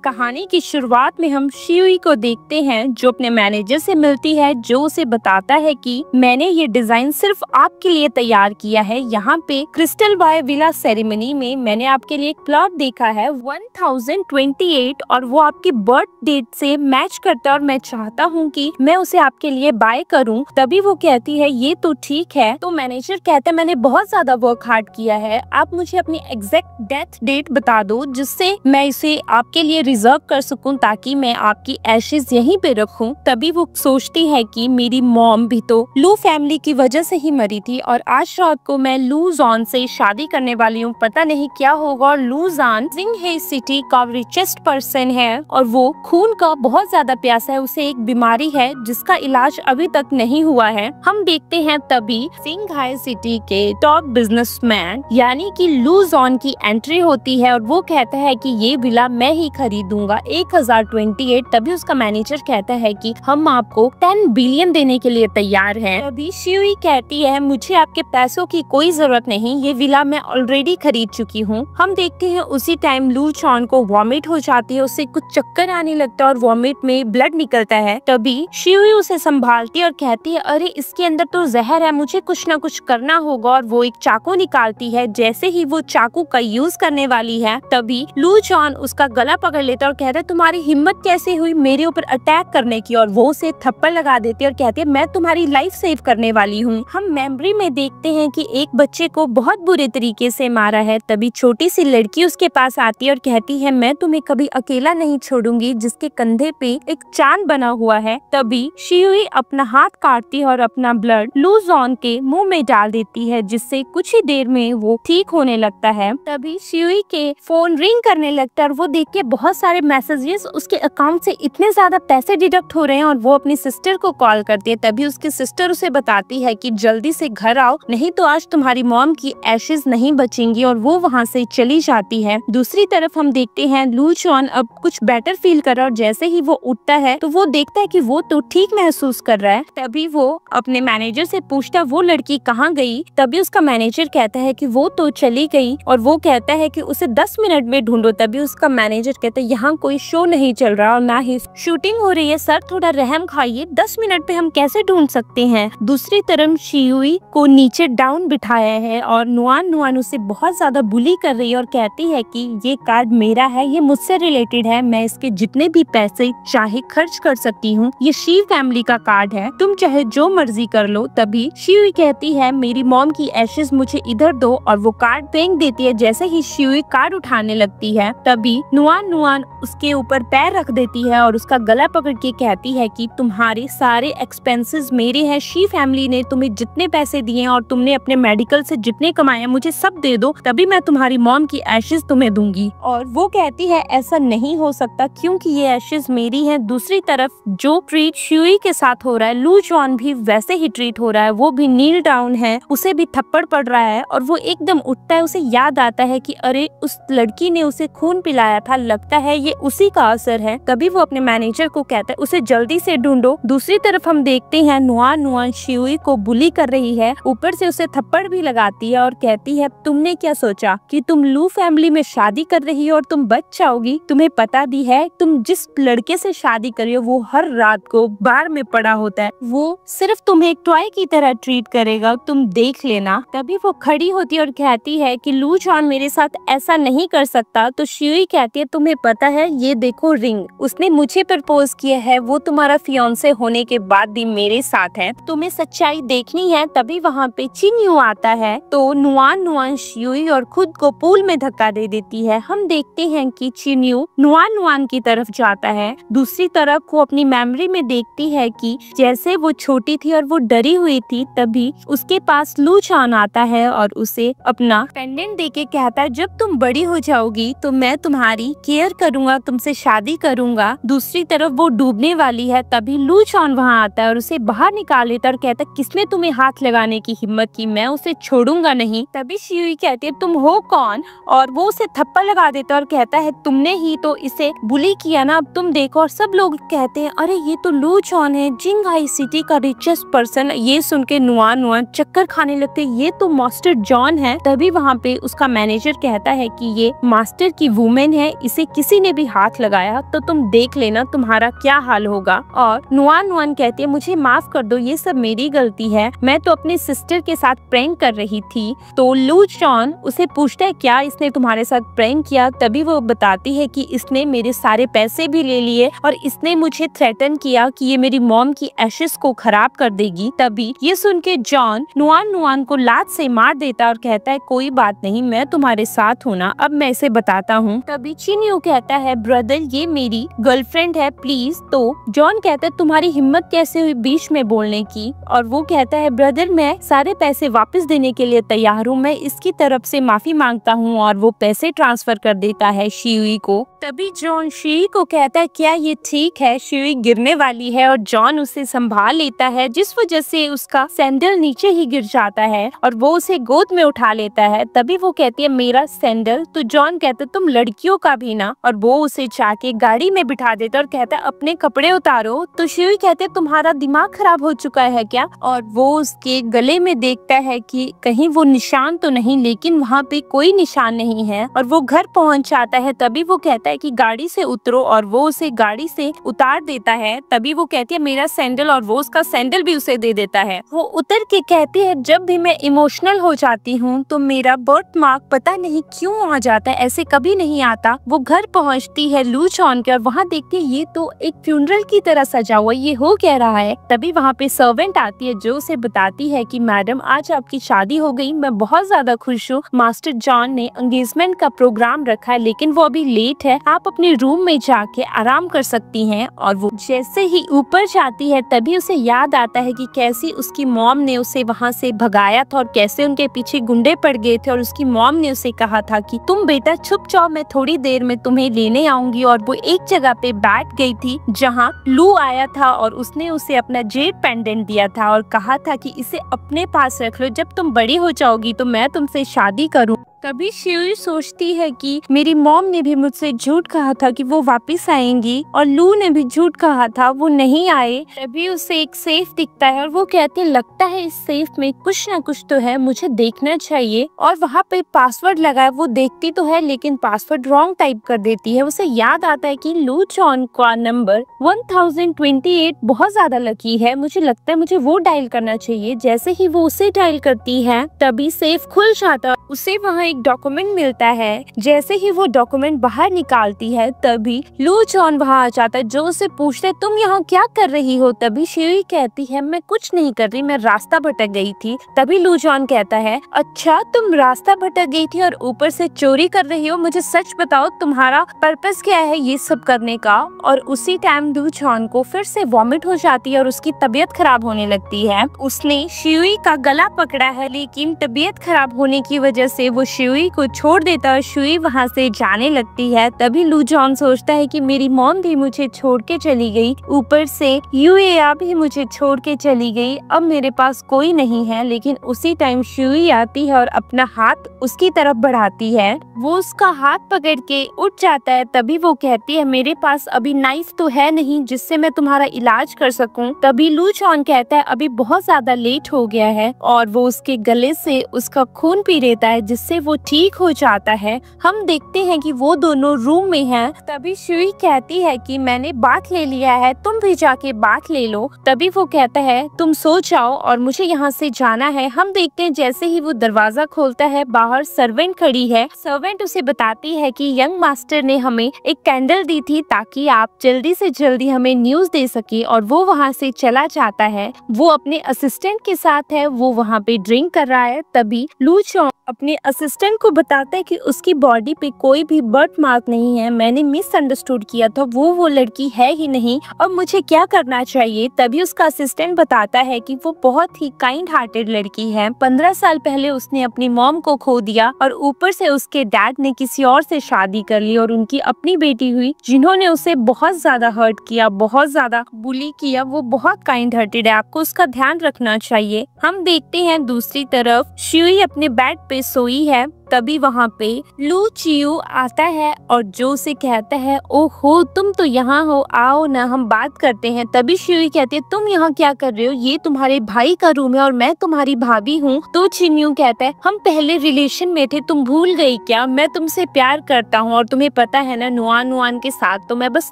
कहानी की शुरुआत में हम शियुई को देखते हैं जो अपने मैनेजर से मिलती है, जो उसे बताता है कि मैंने ये डिजाइन सिर्फ आपके लिए तैयार किया है। यहाँ पे क्रिस्टल बाय विला सेरेमनी में मैंने आपके लिए एक प्लॉट देखा है 1028 और वो आपकी बर्थ डेट से मैच करता है और मैं चाहता हूँ कि मैं उसे आपके लिए बाय करूँ। तभी वो कहती है ये तो ठीक है। तो मैनेजर कहता है मैंने बहुत ज्यादा वर्क हार्ड किया है, आप मुझे अपनी एग्जैक्ट डेथ डेट बता दो जिससे मैं इसे आपके लिए रिजर्व कर सकूं ताकि मैं आपकी एशेज यहीं पे रखूं। तभी वो सोचती है कि मेरी मॉम भी तो लू फैमिली की वजह से ही मरी थी और आज रात को मैं लू जॉन से शादी करने वाली हूँ, पता नहीं क्या होगा। और लू जॉन जिंगहे सिटी का रिचेस्ट पर्सन है और वो खून का बहुत ज्यादा प्यासा है। उसे एक बीमारी है जिसका इलाज अभी तक नहीं हुआ है। हम देखते हैं तभी सिंघाई सिटी के टॉप बिजनेसमैन यानी कि लू जॉन की एंट्री होती है और वो कहता है कि ये विला मैं ही खरीदूंगा 1028। तभी उसका मैनेजर कहता है कि हम आपको 10 बिलियन देने के लिए तैयार हैं। तभी शियुई कहती है मुझे आपके पैसों की कोई जरूरत नहीं, ये विला मैं ऑलरेडी खरीद चुकी हूँ। हम देखते हैं उसी टाइम लू चॉन को वॉमिट हो जाती है, उसे कुछ चक्कर आने लगता है और वॉमिट में ब्लड निकलता है। तभी शियुई उसे संभालती है और कहती है अरे इसके अंदर तो जहर है, मुझे कुछ न कुछ करना होगा। और वो एक चाकू निकालती है। जैसे ही वो चाकू का यूज करने वाली है तभी लू चॉन उसका गला पकड़ लेता है और कहता है तुम्हारी हिम्मत कैसे हुई मेरे ऊपर अटैक करने की। और वो उसे थप्पड़ लगा देती है और कहती है मैं तुम्हारी लाइफ सेव करने वाली हूँ। हम मेमोरी में देखते हैं कि एक बच्चे को बहुत बुरे तरीके से मारा है। तभी छोटी सी लड़की उसके पास आती है और कहती है मैं तुम्हें कभी अकेला नहीं छोड़ूंगी, जिसके कंधे पे एक चांद बना हुआ है। तभी शियुई अपना हाथ काटती है और अपना ब्लड लू जॉन के मुंह में डाल देती है, जिससे कुछ ही देर में वो ठीक होने लगता है। तभी शियुई के फोन रिंग करने लगता है और वो देख के बहुत सारे मैसेजेस उसके अकाउंट से इतने ज्यादा पैसे डिडक्ट हो रहे हैं और वो अपनी सिस्टर को कॉल करती है। तभी उसकी सिस्टर उसे बताती है कि जल्दी से घर आओ, नहीं तो आज तुम्हारी मॉम की एशेज नहीं बचेंगी। और वो वहाँ से चली जाती है। दूसरी तरफ हम देखते हैं लू चॉन अब कुछ बेटर फील कर रहा है और जैसे ही वो उठता है तो वो देखता है कि वो तो ठीक महसूस कर रहा है। तभी वो अपने मैनेजर से पूछता है वो लड़की कहाँ गई। तभी उसका मैनेजर कहता है कि वो तो चली गई और वो कहता है कि उसे 10 मिनट में ढूंढो। तभी उसका मैनेजर कहता है यहाँ कोई शो नहीं चल रहा और ना ही शूटिंग हो रही है, सर थोड़ा रहम खाइए, 10 मिनट पे हम कैसे ढूंढ सकते हैं। दूसरी तरफ शियुई को नीचे डाउन बिठाया है और नुआन उसे बहुत ज्यादा बुली कर रही है और कहती है कि ये कार्ड मेरा है, ये मुझसे रिलेटेड है, मैं इसके जितने भी पैसे चाहे खर्च कर सकती हूँ, ये शी फैमिली का कार्ड है, तुम चाहे जो मर्जी कर लो। तभी शियुई कहती है मेरी मॉम की एशेज मुझे इधर दो और वो कार्ड फेंक देती है। जैसे ही शियुई कार्ड उठाने लगती है तभी नुआन उसके ऊपर पैर रख देती है और उसका गला पकड़ के कहती है कि तुम्हारे सारे एक्सपेंसेस मेरे हैं, शी फैमिली ने तुम्हें जितने पैसे दिए और तुमने अपने मेडिकल से जितने कमाए मुझे सब दे दो, तभी मैं तुम्हारी मॉम की एशेज तुम्हें दूंगी। और वो कहती है ऐसा नहीं हो सकता क्योंकि ये एशेज मेरी है। दूसरी तरफ जो ट्रीट शियुई के साथ हो रहा है लू चॉन भी वैसे ही ट्रीट हो रहा है, वो भी नील डाउन है, उसे भी थप्पड़ पड़ रहा है और वो एकदम उठता है। उसे याद आता है कि अरे उस लड़की ने उसे खून पिलाया था, लगता है ये उसी का असर है। तभी वो अपने मैनेजर को कहता है उसे जल्दी से ढूंढो। दूसरी तरफ हम देखते हैं नुआन शियुई को बुली कर रही है, ऊपर से उसे थप्पड़ भी लगाती है और कहती है तुमने क्या सोचा कि तुम लू फैमिली में शादी कर रही हो और तुम बच जाओगी, तुम्हें पता दी है तुम जिस लड़के से शादी कर रही हो वो हर रात को बार में पड़ा होता है, वो सिर्फ तुम्हें एक टॉय की तरह ट्रीट करेगा, तुम देख लेना। तभी वो खड़ी होती है और कहती है कि लू चॉन मेरे साथ ऐसा नहीं कर सकता। तो शियुई कहती है तुम्हें पता है ये देखो रिंग, उसने मुझे प्रपोज किया है, वो तुम्हारा फियांसे होने के बाद भी मेरे साथ है, तुम्हें सच्चाई देखनी है। तभी वहाँ पे चिन्यू आता है तो नुआन शियुई और खुद को पूल में धक्का दे देती है। हम देखते हैं कि चिन्यू नुआन की तरफ जाता है। दूसरी तरफ वो अपनी मेमोरी में देखती है कि जैसे वो छोटी थी और वो डरी हुई थी, तभी उसके पास लू चॉन आता है और उसे अपना पेंडेंट देके कहता है जब तुम बड़ी हो जाओगी तो मैं तुम्हारी केयर करूंगा, तुमसे शादी करूंगा। दूसरी तरफ वो डूबने वाली है तभी लू चॉन वहाँ आता है और उसे बाहर निकाल लेता है और कहता है किसने तुम्हें हाथ लगाने की हिम्मत की, मैं उसे छोड़ूंगा नहीं। तभी शियुई कहती है तुम हो कौन, और वो उसे थप्पड़ लगा देता है और कहता है तुमने ही तो इसे बुली किया ना, अब तुम देखो। और सब लोग कहते हैं अरे ये तो लू चॉन है, जिंगहाई सिटी का रिचेस्ट पर्सन। ये सुन के नुआन चक्कर खाने लगते, ये तो मास्टर जॉन है। तभी वहाँ पे उसका मैनेजर कहता है कि ये मास्टर की वुमेन है, इसे किसी किसी ने भी हाथ लगाया तो तुम देख लेना तुम्हारा क्या हाल होगा। और नुआन नुआन कहती है मुझे माफ कर दो, ये सब मेरी गलती है, मैं तो अपने सिस्टर के साथ प्रैंक कर रही थी। तो लू चॉन उसे पूछता है क्या इसने तुम्हारे साथ प्रैंक किया। तभी वो बताती है कि इसने मेरे सारे पैसे भी ले लिए और इसने मुझे थ्रेटन किया कि ये मेरी मॉम की एशेस को खराब कर देगी। तभी ये सुन के जॉन नुआन नुआन को लात से मार देता और कहता है कोई बात नहीं, मैं तुम्हारे साथ हूँ ना, अब मैं इसे बताता हूँ। तभी चिन्यू कहता है ब्रदर ये मेरी गर्लफ्रेंड है प्लीज। तो जॉन कहता है तुम्हारी हिम्मत कैसे हुई बीच में बोलने की। और वो कहता है ब्रदर मैं सारे पैसे वापस देने के लिए तैयार हूँ, मैं इसकी तरफ से माफी मांगता हूँ। और वो पैसे ट्रांसफर कर देता है शियुई को। तभी जॉन शियुई को कहता है क्या ये ठीक है, शियुई गिरने वाली है। और जॉन उसे संभाल लेता है जिस वजह से उसका सैंडल नीचे ही गिर जाता है और वो उसे गोद में उठा लेता है। तभी वो कहती है मेरा सैंडल। तो जॉन कहता है तुम लड़कियों का भी ना। और वो उसे जाके गाड़ी में बिठा देता और कहता है अपने कपड़े उतारो। तो शियुई कहते है तुम्हारा दिमाग खराब हो चुका है क्या। और वो उसके गले में देखता है कि कहीं वो निशान तो नहीं, लेकिन वहाँ पे कोई निशान नहीं है। और वो घर पहुँच जाता है। तभी वो कहता है कि गाड़ी से उतरो और वो उसे गाड़ी से उतार देता है। तभी वो कहती है मेरा सैंडल और वो उसका सैंडल भी उसे दे देता है। वो उतर के कहती है जब भी मैं इमोशनल हो जाती हूँ तो मेरा बर्थ मार्क पता नहीं क्यों आ जाता है, ऐसे कभी नहीं आता। वो घर पहुँचती है लू चॉन के और वहाँ देखती है ये तो एक फ्यूनरल की तरह सजा हुआ, ये हो क्या रहा है। तभी वहाँ पे सर्वेंट आती है जो उसे बताती है कि मैडम आज आपकी शादी हो गई, मैं बहुत ज्यादा खुश हूँ। मास्टर जॉन ने एंगेजमेंट का प्रोग्राम रखा है लेकिन वो अभी लेट है, आप अपने रूम में जाके आराम कर सकती हैं। और वो जैसे ही ऊपर जाती है तभी उसे याद आता है कि कैसी उसकी मॉम ने उसे वहाँ से भगाया था और कैसे उनके पीछे गुंडे पड़ गए थे। और उसकी मॉम ने उसे कहा था कि तुम बेटा छुप जाओ, मैं थोड़ी देर में तुम्हें लेने आऊंगी। और वो एक जगह पे बैठ गई थी जहाँ लू आया था और उसने उसे अपना जेड पेंडेंट दिया था और कहा था कि इसे अपने पास रख लो, जब तुम बड़ी हो जाओगी तो मैं तुमसे शादी करूँ। तभी शियुई सोचती है कि मेरी मॉम ने भी मुझसे झूठ कहा था कि वो वापस आएंगी और लू ने भी झूठ कहा था, वो नहीं आए। तभी उसे एक सेफ दिखता है और वो कहती है लगता है इस सेफ में कुछ ना कुछ तो है, मुझे देखना चाहिए। और वहाँ पे पासवर्ड लगा है, वो देखती तो है लेकिन पासवर्ड रॉन्ग टाइप कर देती है। उसे याद आता है कि लू चॉन का नंबर 1028 बहुत ज्यादा लकी है, मुझे लगता है मुझे वो डायल करना चाहिए। जैसे ही वो उसे डायल करती है तभी सेफ खुल जाता है, उसे वहाँ एक डॉक्यूमेंट मिलता है। जैसे ही वो डॉक्यूमेंट बाहर निकालती है तभी लू चॉन वहाँ आ जाता है जो उसे पूछते तुम यहाँ क्या कर रही हो। तभी शियुई कहती है मैं कुछ नहीं कर रही, मैं रास्ता भटक गई थी। तभी लू चॉन कहता है अच्छा तुम रास्ता भटक गई थी और ऊपर से चोरी कर रही हो, मुझे सच बताओ तुम्हारा पर्पस क्या है ये सब करने का। और उसी टाइम लू चॉन को फिर से वॉमिट हो जाती है और उसकी तबीयत खराब होने लगती है। उसने शियुई का गला पकड़ा है लेकिन तबीयत खराब होने की वजह से वो शियुई को छोड़ देता है। शियुई वहाँ से जाने लगती है। तभी लू चॉन सोचता है कि मेरी मॉम भी मुझे छोड़ के चली गई, ऊपर से यूएआ भी मुझे छोड़ के चली गई, अब मेरे पास कोई नहीं है। लेकिन उसी टाइम शियुई आती है और अपना हाथ उसकी तरफ बढ़ाती है, वो उसका हाथ पकड़ के उठ जाता है। तभी वो कहती है मेरे पास अभी नाइफ तो है नहीं जिससे मैं तुम्हारा इलाज कर सकूं। तभी लू चॉन कहता है अभी बहुत ज्यादा लेट हो गया है और वो उसके गले से उसका खून पी लेता है जिससे वो ठीक हो जाता है। हम देखते हैं कि वो दोनों रूम में हैं। तभी शियुई कहती है कि मैंने बात ले लिया है, तुम भी जाके बात ले लो। तभी वो कहता है तुम सो जाओ और मुझे यहाँ से जाना है। हम देखते हैं जैसे ही वो दरवाजा खोलता है बाहर सर्वेंट खड़ी है। सर्वेंट उसे बताती है कि यंग मास्टर ने हमें एक कैंडल दी थी ताकि आप जल्दी से जल्दी हमें न्यूज दे सके। और वो वहाँ से चला जाता है, वो अपने असिस्टेंट के साथ है, वो वहाँ पे ड्रिंक कर रहा है। तभी लू चॉन अपने असिस्टेंट को बताता है कि उसकी बॉडी पे कोई भी बर्थ मार्क नहीं है, मैंने मिसअंडरस्टूड किया था, वो लड़की है ही नहीं, अब मुझे क्या करना चाहिए। तभी उसका असिस्टेंट बताता है कि वो बहुत ही काइंड हार्टेड लड़की है, 15 साल पहले उसने अपनी मॉम को खो दिया और ऊपर से उसके डैड ने किसी और से शादी कर ली और उनकी अपनी बेटी हुई जिन्होंने उसे बहुत ज्यादा हर्ट किया, बहुत ज्यादा बुली किया। वो बहुत काइंड हार्टेड है, आपको उसका ध्यान रखना चाहिए। हम देखते हैं दूसरी तरफ शियुई अपने बेड पे सोई है। तभी वहाँ पे लू चियू आता है और जो उसे कहता है, ओहो तुम तो यहाँ हो, आओ ना हम बात करते हैं। तभी शियुई कहती है, तुम यहाँ क्या कर रहे हो, ये तुम्हारे भाई का रूम है और मैं तुम्हारी भाभी हूँ। तो चिन्यू कहता है, हम पहले रिलेशन में थे, तुम भूल गई क्या, मैं तुमसे प्यार करता हूँ और तुम्हें पता है ना नुआन नुआन के साथ तो मैं बस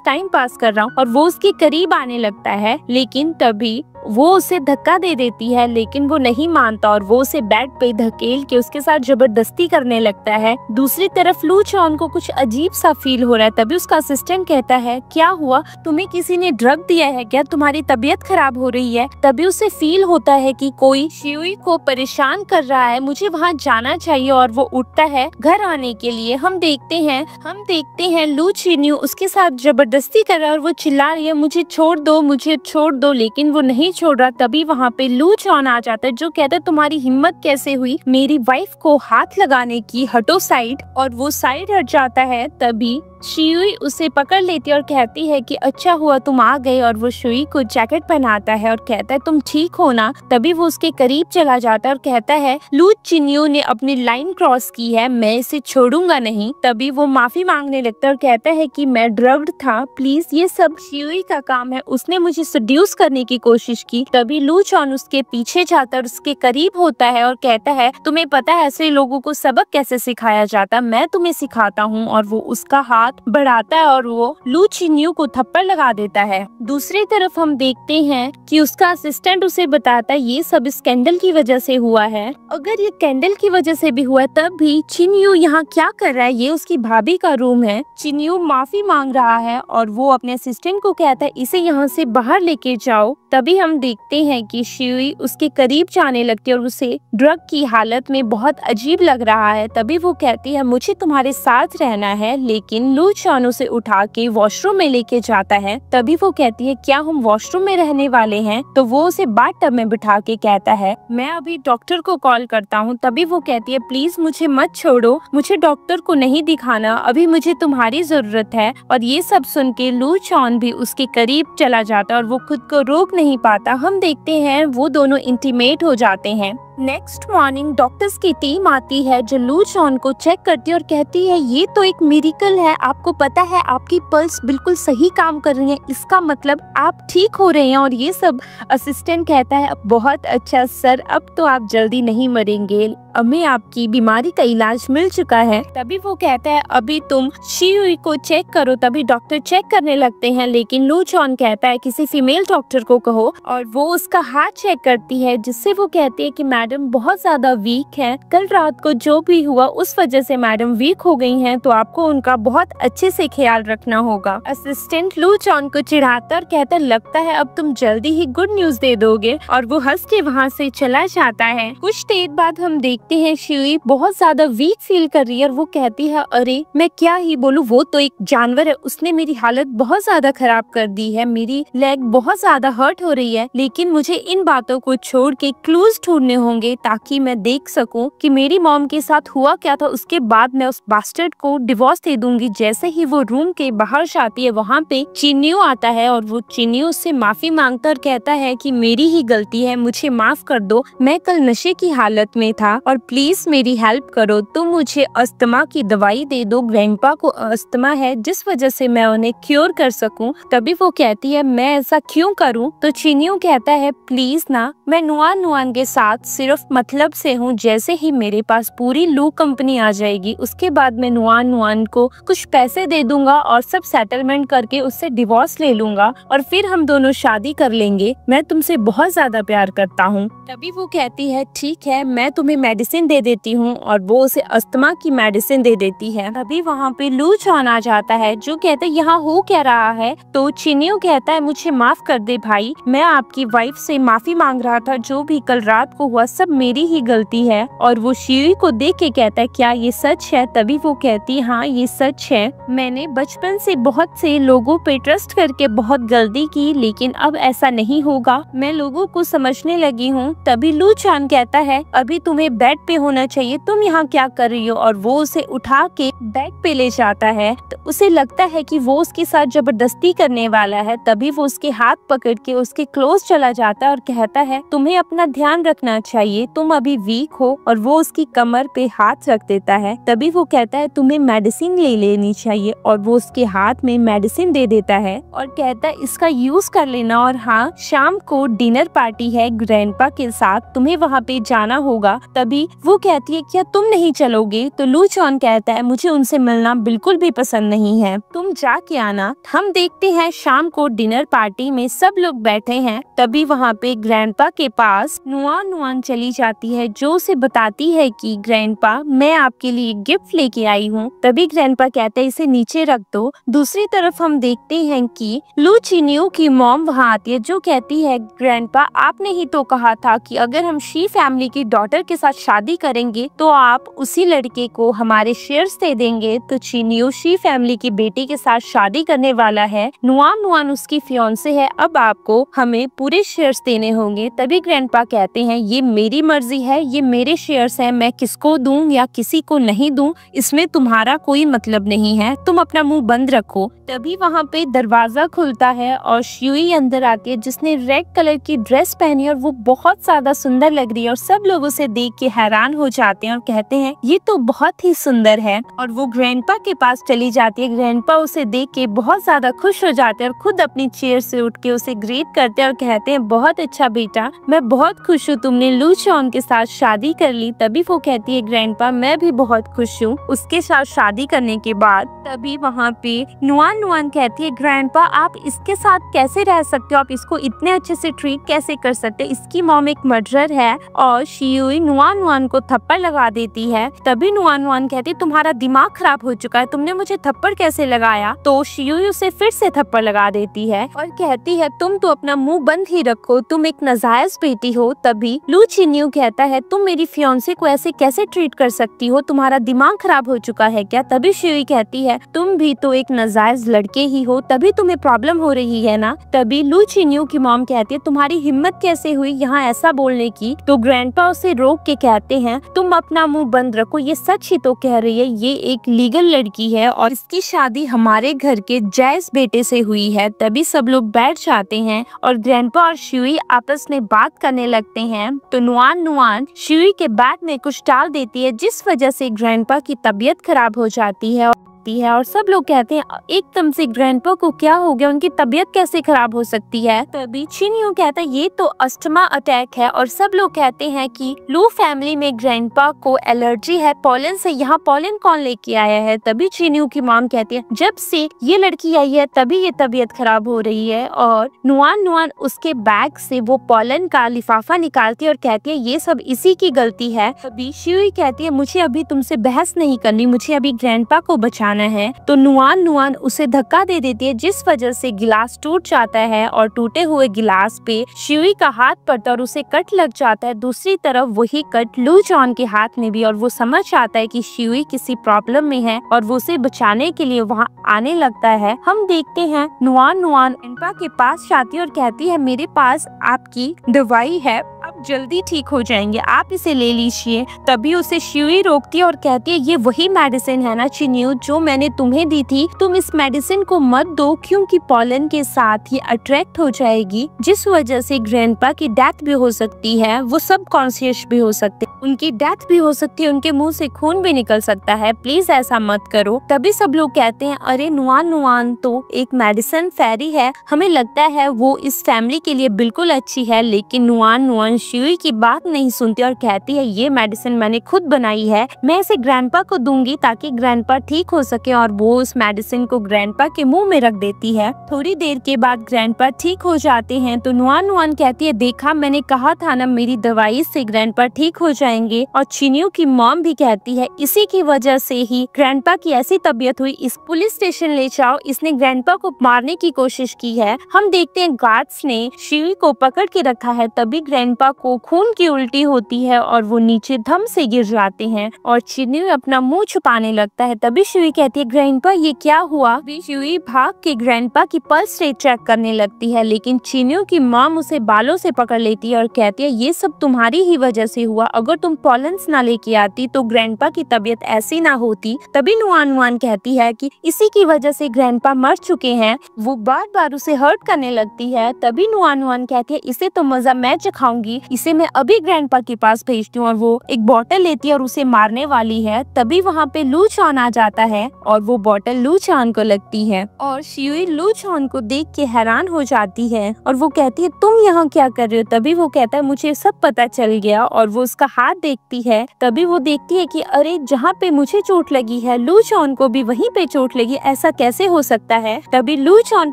टाइम पास कर रहा हूँ। और वो उसके करीब आने लगता है, लेकिन तभी वो उसे धक्का दे देती है, लेकिन वो नहीं मानता और वो उसे बेड पे धकेल के उसके साथ जबरदस्ती करने लगता है। दूसरी तरफ लू चॉन को कुछ अजीब सा फील हो रहा है। तभी उसका असिस्टेंट कहता है, क्या हुआ, तुम्हें किसी ने ड्रग दिया है क्या, तुम्हारी तबीयत खराब हो रही है। तभी उसे फील होता है कि कोई शियुई को परेशान कर रहा है, मुझे वहाँ जाना चाहिए और वो उठता है घर आने के लिए। हम देखते हैं लू चिन्यू उसके साथ जबरदस्ती कर रहा है और वो चिल्ला रही है, मुझे छोड़ दो, लेकिन वो नहीं छोड़ रहा। तभी वहाँ पे लू चॉन आ जाता है जो कहता है, तुम्हारी हिम्मत कैसे हुई मेरी वाइफ को हाथ लगाने की, हटो साइड। और वो साइड हट जाता है। तभी शियुई उसे पकड़ लेती है और कहती है कि अच्छा हुआ तुम आ गए। और वो शियुई को जैकेट पहनाता है और कहता है, तुम ठीक हो ना। तभी वो उसके करीब चला जाता है और कहता है, लू चिन्यू ने अपनी लाइन क्रॉस की है, मैं इसे छोड़ूंगा नहीं। तभी वो माफी मांगने लगता है और कहता है कि मैं ड्रग्ड था, प्लीज ये सब शियुई का काम है, उसने मुझे सड्यूस करने की कोशिश की। तभी लू चॉन उसके पीछे जाता है और उसके करीब होता है और कहता है, तुम्हें पता है ऐसे लोगों को सबक कैसे सिखाया जाता, मैं तुम्हें सिखाता हूँ। और वो उसका हाथ बढ़ाता है और वो लू चिन्यू को थप्पड़ लगा देता है। दूसरी तरफ हम देखते हैं कि उसका असिस्टेंट उसे बताता है, ये सब इस कैंडल की वजह से हुआ है। अगर ये कैंडल की वजह से भी हुआ है, तब भी चिन्यू यहाँ क्या कर रहा है, ये उसकी भाभी का रूम है। चिन्यू माफी मांग रहा है और वो अपने असिस्टेंट को कहता है, इसे यहाँ से बाहर लेके जाओ। तभी हम देखते हैं कि शियुई उसके करीब जाने लगती है और उसे ड्रग की हालत में बहुत अजीब लग रहा है। तभी वो कहती है, मुझे तुम्हारे साथ रहना है, लेकिन लू चॉन उसे उठा के वॉशरूम में लेके जाता है। तभी वो कहती है, क्या हम वॉशरूम में रहने वाले हैं। तो वो उसे बाथटब में बिठा के कहता है, मैं अभी डॉक्टर को कॉल करता हूँ। तभी वो कहती है, प्लीज मुझे मत छोड़ो, मुझे डॉक्टर को नहीं दिखाना, अभी मुझे तुम्हारी जरूरत है। और ये सब सुन के लू चॉन भी उसके करीब चला जाता है और वो खुद को रोक नहीं पाता। हम देखते हैं वो दोनों इंटीमेट हो जाते हैं। नेक्स्ट मॉर्निंग डॉक्टर्स की टीम आती है जो लू चॉन को चेक करती है और कहती है, ये तो एक मिरेकल है, आपको पता है आपकी पल्स बिल्कुल सही काम कर रही है, इसका मतलब आप ठीक हो रहे हैं। और ये सब असिस्टेंट कहता है, बहुत अच्छा सर, अब तो आप जल्दी नहीं मरेंगे, हमें आपकी बीमारी का इलाज मिल चुका है। तभी वो कहता है, अभी तुम शियुई को चेक करो। तभी डॉक्टर चेक करने लगते हैं, लेकिन लू चॉन कहता है, किसी फीमेल डॉक्टर को कहो। और वो उसका हाथ चेक करती है, जिससे वो कहती है कि मैडम बहुत ज्यादा वीक है, कल रात को जो भी हुआ उस वजह से मैडम वीक हो गई हैं, तो आपको उनका बहुत अच्छे से ख्याल रखना होगा। असिस्टेंट लू चॉन को चिढ़ाता और कहता, लगता है अब तुम जल्दी ही गुड न्यूज दे दोगे। और वो हंस के वहाँ से चला जाता है। कुछ देर बाद हम देखते हैं शियुई बहुत ज्यादा वीक फील कर रही है और वो कहती है, अरे मैं क्या ही बोलूं, वो तो एक जानवर है, उसने मेरी हालत बहुत ज्यादा खराब कर दी है, मेरी लेग बहुत ज्यादा हर्ट हो रही है, लेकिन मुझे इन बातों को छोड़ के क्लूज ढूंढने होंगे ताकि मैं देख सकूं कि मेरी मॉम के साथ हुआ क्या था। उसके बाद मैं उस बास्टर्ड को डिवोर्स दे दूंगी। जैसे ही वो रूम के बाहर जाती है, वहाँ पे चिन्यू आता है और वो चिन्यू से माफी मांगता और कहता है कि मेरी ही गलती है, मुझे माफ कर दो, मैं कल नशे की हालत में था और प्लीज मेरी हेल्प करो, तुम मुझे अस्थमा की दवाई दे दो, ग्रैंडपा को अस्थमा है, जिस वजह से मैं उन्हें क्योर कर सकूं। तभी वो कहती है, मैं ऐसा क्यों करूं। तो चिन्यू कहता है, प्लीज ना, मैं नुआन नुआन के साथ सिर्फ मतलब से हूँ, जैसे ही मेरे पास पूरी लू कंपनी आ जाएगी उसके बाद मैं नुआन नुआन को कुछ पैसे दे दूंगा और सब सेटलमेंट करके उससे डिवोर्स ले लूंगा और फिर हम दोनों शादी कर लेंगे, मैं तुमसे बहुत ज्यादा प्यार करता हूँ। तभी वो कहती है, ठीक है, मैं तुम्हें मेडिसिन दे देती हूँ। और वो उसे अस्थमा की मेडिसिन दे देती है। तभी वहाँ पे लू चॉन आ जाता है जो कहता है, यहाँ हो क्या रहा है। तो चिन्यू कहता है, मुझे माफ कर दे भाई, मैं आपकी वाइफ से माफी मांग रहा था, जो भी कल रात को हुआ सब मेरी ही गलती है। और वो शियुई को देख के कहता है, क्या ये सच है। तभी वो कहती है, हाँ ये सच है, मैंने बचपन से बहुत से लोगों पे ट्रस्ट करके बहुत गलती की, लेकिन अब ऐसा नहीं होगा, मैं लोगों को समझने लगी हूँ। तभी लू चॉन कहता है, अभी तुम्हें बेड पे होना चाहिए, तुम यहाँ क्या कर रही हो। और वो उसे उठा के बेड पे ले जाता है। तो उसे लगता है कि वो उसके साथ जबरदस्ती करने वाला है। तभी वो उसके हाथ पकड़ के उसके क्लोज चला जाता है और कहता है, तुम्हें अपना ध्यान रखना चाहिए। चाहिए, तुम अभी वीक हो। और वो उसकी कमर पे हाथ रख देता है। तभी वो कहता है तुम्हें मेडिसिन ले लेनी चाहिए, और वो उसके हाथ में मेडिसिन दे देता है और कहता है इसका यूज कर लेना। और हाँ, शाम को डिनर पार्टी है ग्रैंडपा के साथ, तुम्हें वहाँ पे जाना होगा। तभी वो कहती है क्या तुम नहीं चलोगे? तो लू चॉन कहता है मुझे उनसे मिलना बिल्कुल भी पसंद नहीं है, तुम जाके आना। हम देखते हैं शाम को डिनर पार्टी में सब लोग बैठे हैं। तभी वहाँ पे ग्रैंडपा के पास नुआन नुआन चली जाती है, जो उसे बताती है कि ग्रैंडपा मैं आपके लिए गिफ्ट लेके आई हूँ। तभी ग्रैंडपा कहते हैं इसे नीचे रख दो। दूसरी तरफ हम देखते हैं कि लू चिनियो की मॉम वहाँ आती है, जो कहती है ग्रैंडपा आपने ही तो कहा था कि अगर हम शी फैमिली की डॉटर के साथ शादी करेंगे तो आप उसी लड़के को हमारे शेयर्स दे देंगे। तो चिनियो शी फैमिली की बेटी के साथ शादी करने वाला है, नुआन नुआन उसकी फियांसे है, अब आपको हमें पूरे शेयर्स देने होंगे। तभी ग्रैंडपा कहते हैं ये मेरी मर्जी है, ये मेरे शेयर्स हैं, मैं किसको दूं या किसी को नहीं दूं इसमें तुम्हारा कोई मतलब नहीं है, तुम अपना मुंह बंद रखो। तभी वहाँ पे दरवाजा खुलता है और शियुई अंदर आती है, जिसने रेड कलर की ड्रेस पहनी है और वो बहुत ज्यादा सुंदर लग रही है। और सब लोग उसे देख के हैरान हो जाते हैं और कहते हैं ये तो बहुत ही सुंदर है। और वो ग्रैंडपा के पास चली जाती है। ग्रैंडपा उसे देख के बहुत ज्यादा खुश हो जाते हैं और खुद अपनी चेयर से उठ के उसे ग्रीट करते हैं और कहते हैं बहुत अच्छा बेटा, मैं बहुत खुश हूँ तुमने लू चॉन के साथ शादी कर ली। तभी वो कहती है ग्रैंडपा मैं भी बहुत खुश हूँ उसके साथ शादी करने के बाद। तभी वहाँ पे नुआन नुआन कहती है ग्रैंडपा आप इसके साथ कैसे रह सकते हो, आप इसको इतने अच्छे से ट्रीट कैसे कर सकते हो, इसकी मॉम एक मर्डरर है। और शियुई नुआन नुआन को थप्पड़ लगा देती है। तभी नुआन नुआन कहती है तुम्हारा दिमाग खराब हो चुका है, तुमने मुझे थप्पड़ कैसे लगाया। तो शियुई उसे फिर से थप्पड़ लगा देती है और कहती है तुम तो अपना मुंह बंद ही रखो, तुम एक नाजायज बेटी हो। तभी लू चिन्यू कहता है तुम मेरी फियांसे को ऐसे कैसे ट्रीट कर सकती हो, तुम्हारा दिमाग खराब हो चुका है क्या। तभी शियुई कहती है तुम भी तो एक नाजायज लड़के ही हो, तभी तुम्हें प्रॉब्लम हो रही है ना। तभी लू चिन्यू की मॉम कहती है तुम्हारी हिम्मत कैसे हुई यहाँ ऐसा बोलने की। तो ग्रैंडपा उसे रोक के कहते हैं तुम अपना मुंह बंद रखो, ये सच ही तो कह रही है, ये एक लीगल लड़की है और इसकी शादी हमारे घर के जायज बेटे से हुई है। तभी सब लोग बैठ जाते हैं और ग्रैंडपा और शियुई आपस में बात करने लगते हैं। तो नुआन नुआन शियुई के बैग में कुछ डाल देती है, जिस वजह से ग्रैंडपा की तबीयत खराब हो जाती है। और सब लोग कहते हैं एकदम से ग्रैंडपा को क्या हो गया, उनकी तबीयत कैसे खराब हो सकती है। तभी चिन्यू कहता है ये तो अस्थमा अटैक है। और सब लोग कहते हैं कि लू फैमिली में ग्रैंडपा को एलर्जी है पॉलन से, यहाँ पॉलन कौन लेके आया है। तभी चिन्यू की मॉम कहती है जब से ये लड़की आई है तभी ये तबीयत खराब हो रही है। और नुआन नुआन उसके बैग से वो पॉलन का लिफाफा निकालती है और कहती है ये सब इसी की गलती है। तभी शियुई कहती है मुझे अभी तुमसे बहस नहीं करनी, मुझे अभी ग्रैंडपा को बचाना है। तो नुआन नुआन उसे धक्का दे देती है, जिस वजह से गिलास टूट जाता है और टूटे हुए गिलास पे शियुई का हाथ पड़ता है और उसे कट लग जाता है। दूसरी तरफ वही कट लू चॉन के हाथ में भी, और वो समझ आता है कि शियुई किसी प्रॉब्लम में है और वो उसे बचाने के लिए वहाँ आने लगता है। हम देखते हैं नुआन नुआन ग्रैंडपा के पास जाती है और कहती है मेरे पास आपकी दवाई है, आप जल्दी ठीक हो जाएंगे, आप इसे ले लीजिए। तभी उसे शियुई रोकती है और कहती है ये वही मेडिसिन है ना चिन्यू जो मैंने तुम्हें दी थी, तुम इस मेडिसिन को मत दो क्योंकि पॉलन के साथ ये अट्रैक्ट हो जाएगी, जिस वजह से ग्रैंडपा की डेथ भी हो सकती है, वो सब कॉन्शियस भी हो सकते, उनकी डेथ भी हो सकती है, उनके मुंह से खून भी निकल सकता है, प्लीज ऐसा मत करो। तभी सब लोग कहते हैं अरे नुआन नुआन तो एक मेडिसिन फेरी है, हमें लगता है वो इस फैमिली के लिए बिल्कुल अच्छी है। लेकिन नुआन नुआन शियुई की बात नहीं सुनती और कहती है ये मेडिसिन मैंने खुद बनाई है, मैं इसे ग्रैंडपा को दूंगी ताकि ग्रैंडपा ठीक हो सके। और वो उस मेडिसिन को ग्रैंडपा के मुंह में रख देती है। थोड़ी देर के बाद ग्रैंडपा ठीक हो जाते हैं। तो नुआन नुआन कहती है देखा मैंने कहा था ना मेरी दवाई से ग्रैंडपा ठीक हो जाएंगे। और चिन्यू की मॉम भी कहती है इसी की वजह से ही ग्रैंडपा की ऐसी तबीयत हुई, इस पुलिस स्टेशन ले जाओ, इसने ग्रैंडपा को मारने की कोशिश की है। हम देखते हैं गार्ड्स ने शियुई को पकड़ के रखा है। तभी ग्रैंडपा को खून की उल्टी होती है और वो नीचे धम से गिर जाते हैं और चिन्यू अपना मुंह छुपाने लगता है। तभी शियुई कहती है ग्रैंडपा ये क्या हुआ। शियुई भाग के ग्रैंडपा की पल्स रेट चेक करने लगती है, लेकिन चिन्यू की मॉम उसे बालों से पकड़ लेती है और कहती है ये सब तुम्हारी ही वजह से हुआ, अगर तुम पॉलन्स ना लेके आती तो ग्रैंडपा की तबीयत ऐसी ना होती। तभी नुआन नुआन कहती है कि इसी की वजह से ग्रैंडपा मर चुके हैं, वो बार बार उसे हर्ट करने लगती है। तभी नुआन नुआन कहती है इसे तो मजा मैं चखाऊंगी, इसे मैं अभी ग्रैंडपा के पास भेजती हूँ। और वो एक बॉटल लेती है और उसे मारने वाली है। तभी वहाँ पे लू चॉन आ जाता है और वो बॉटल लू चॉन को लगती है और शियुई लू चॉन को देख के हैरान हो जाती है और वो कहती है तुम यहाँ क्या कर रहे हो। तभी वो कहता है मुझे सब पता चल गया और वो उसका हाथ देखती है। तभी वो देखती है कि अरे जहाँ पे मुझे चोट लगी है लू चॉन को भी वहीं पे चोट लगी, ऐसा कैसे हो सकता है। तभी लू चॉन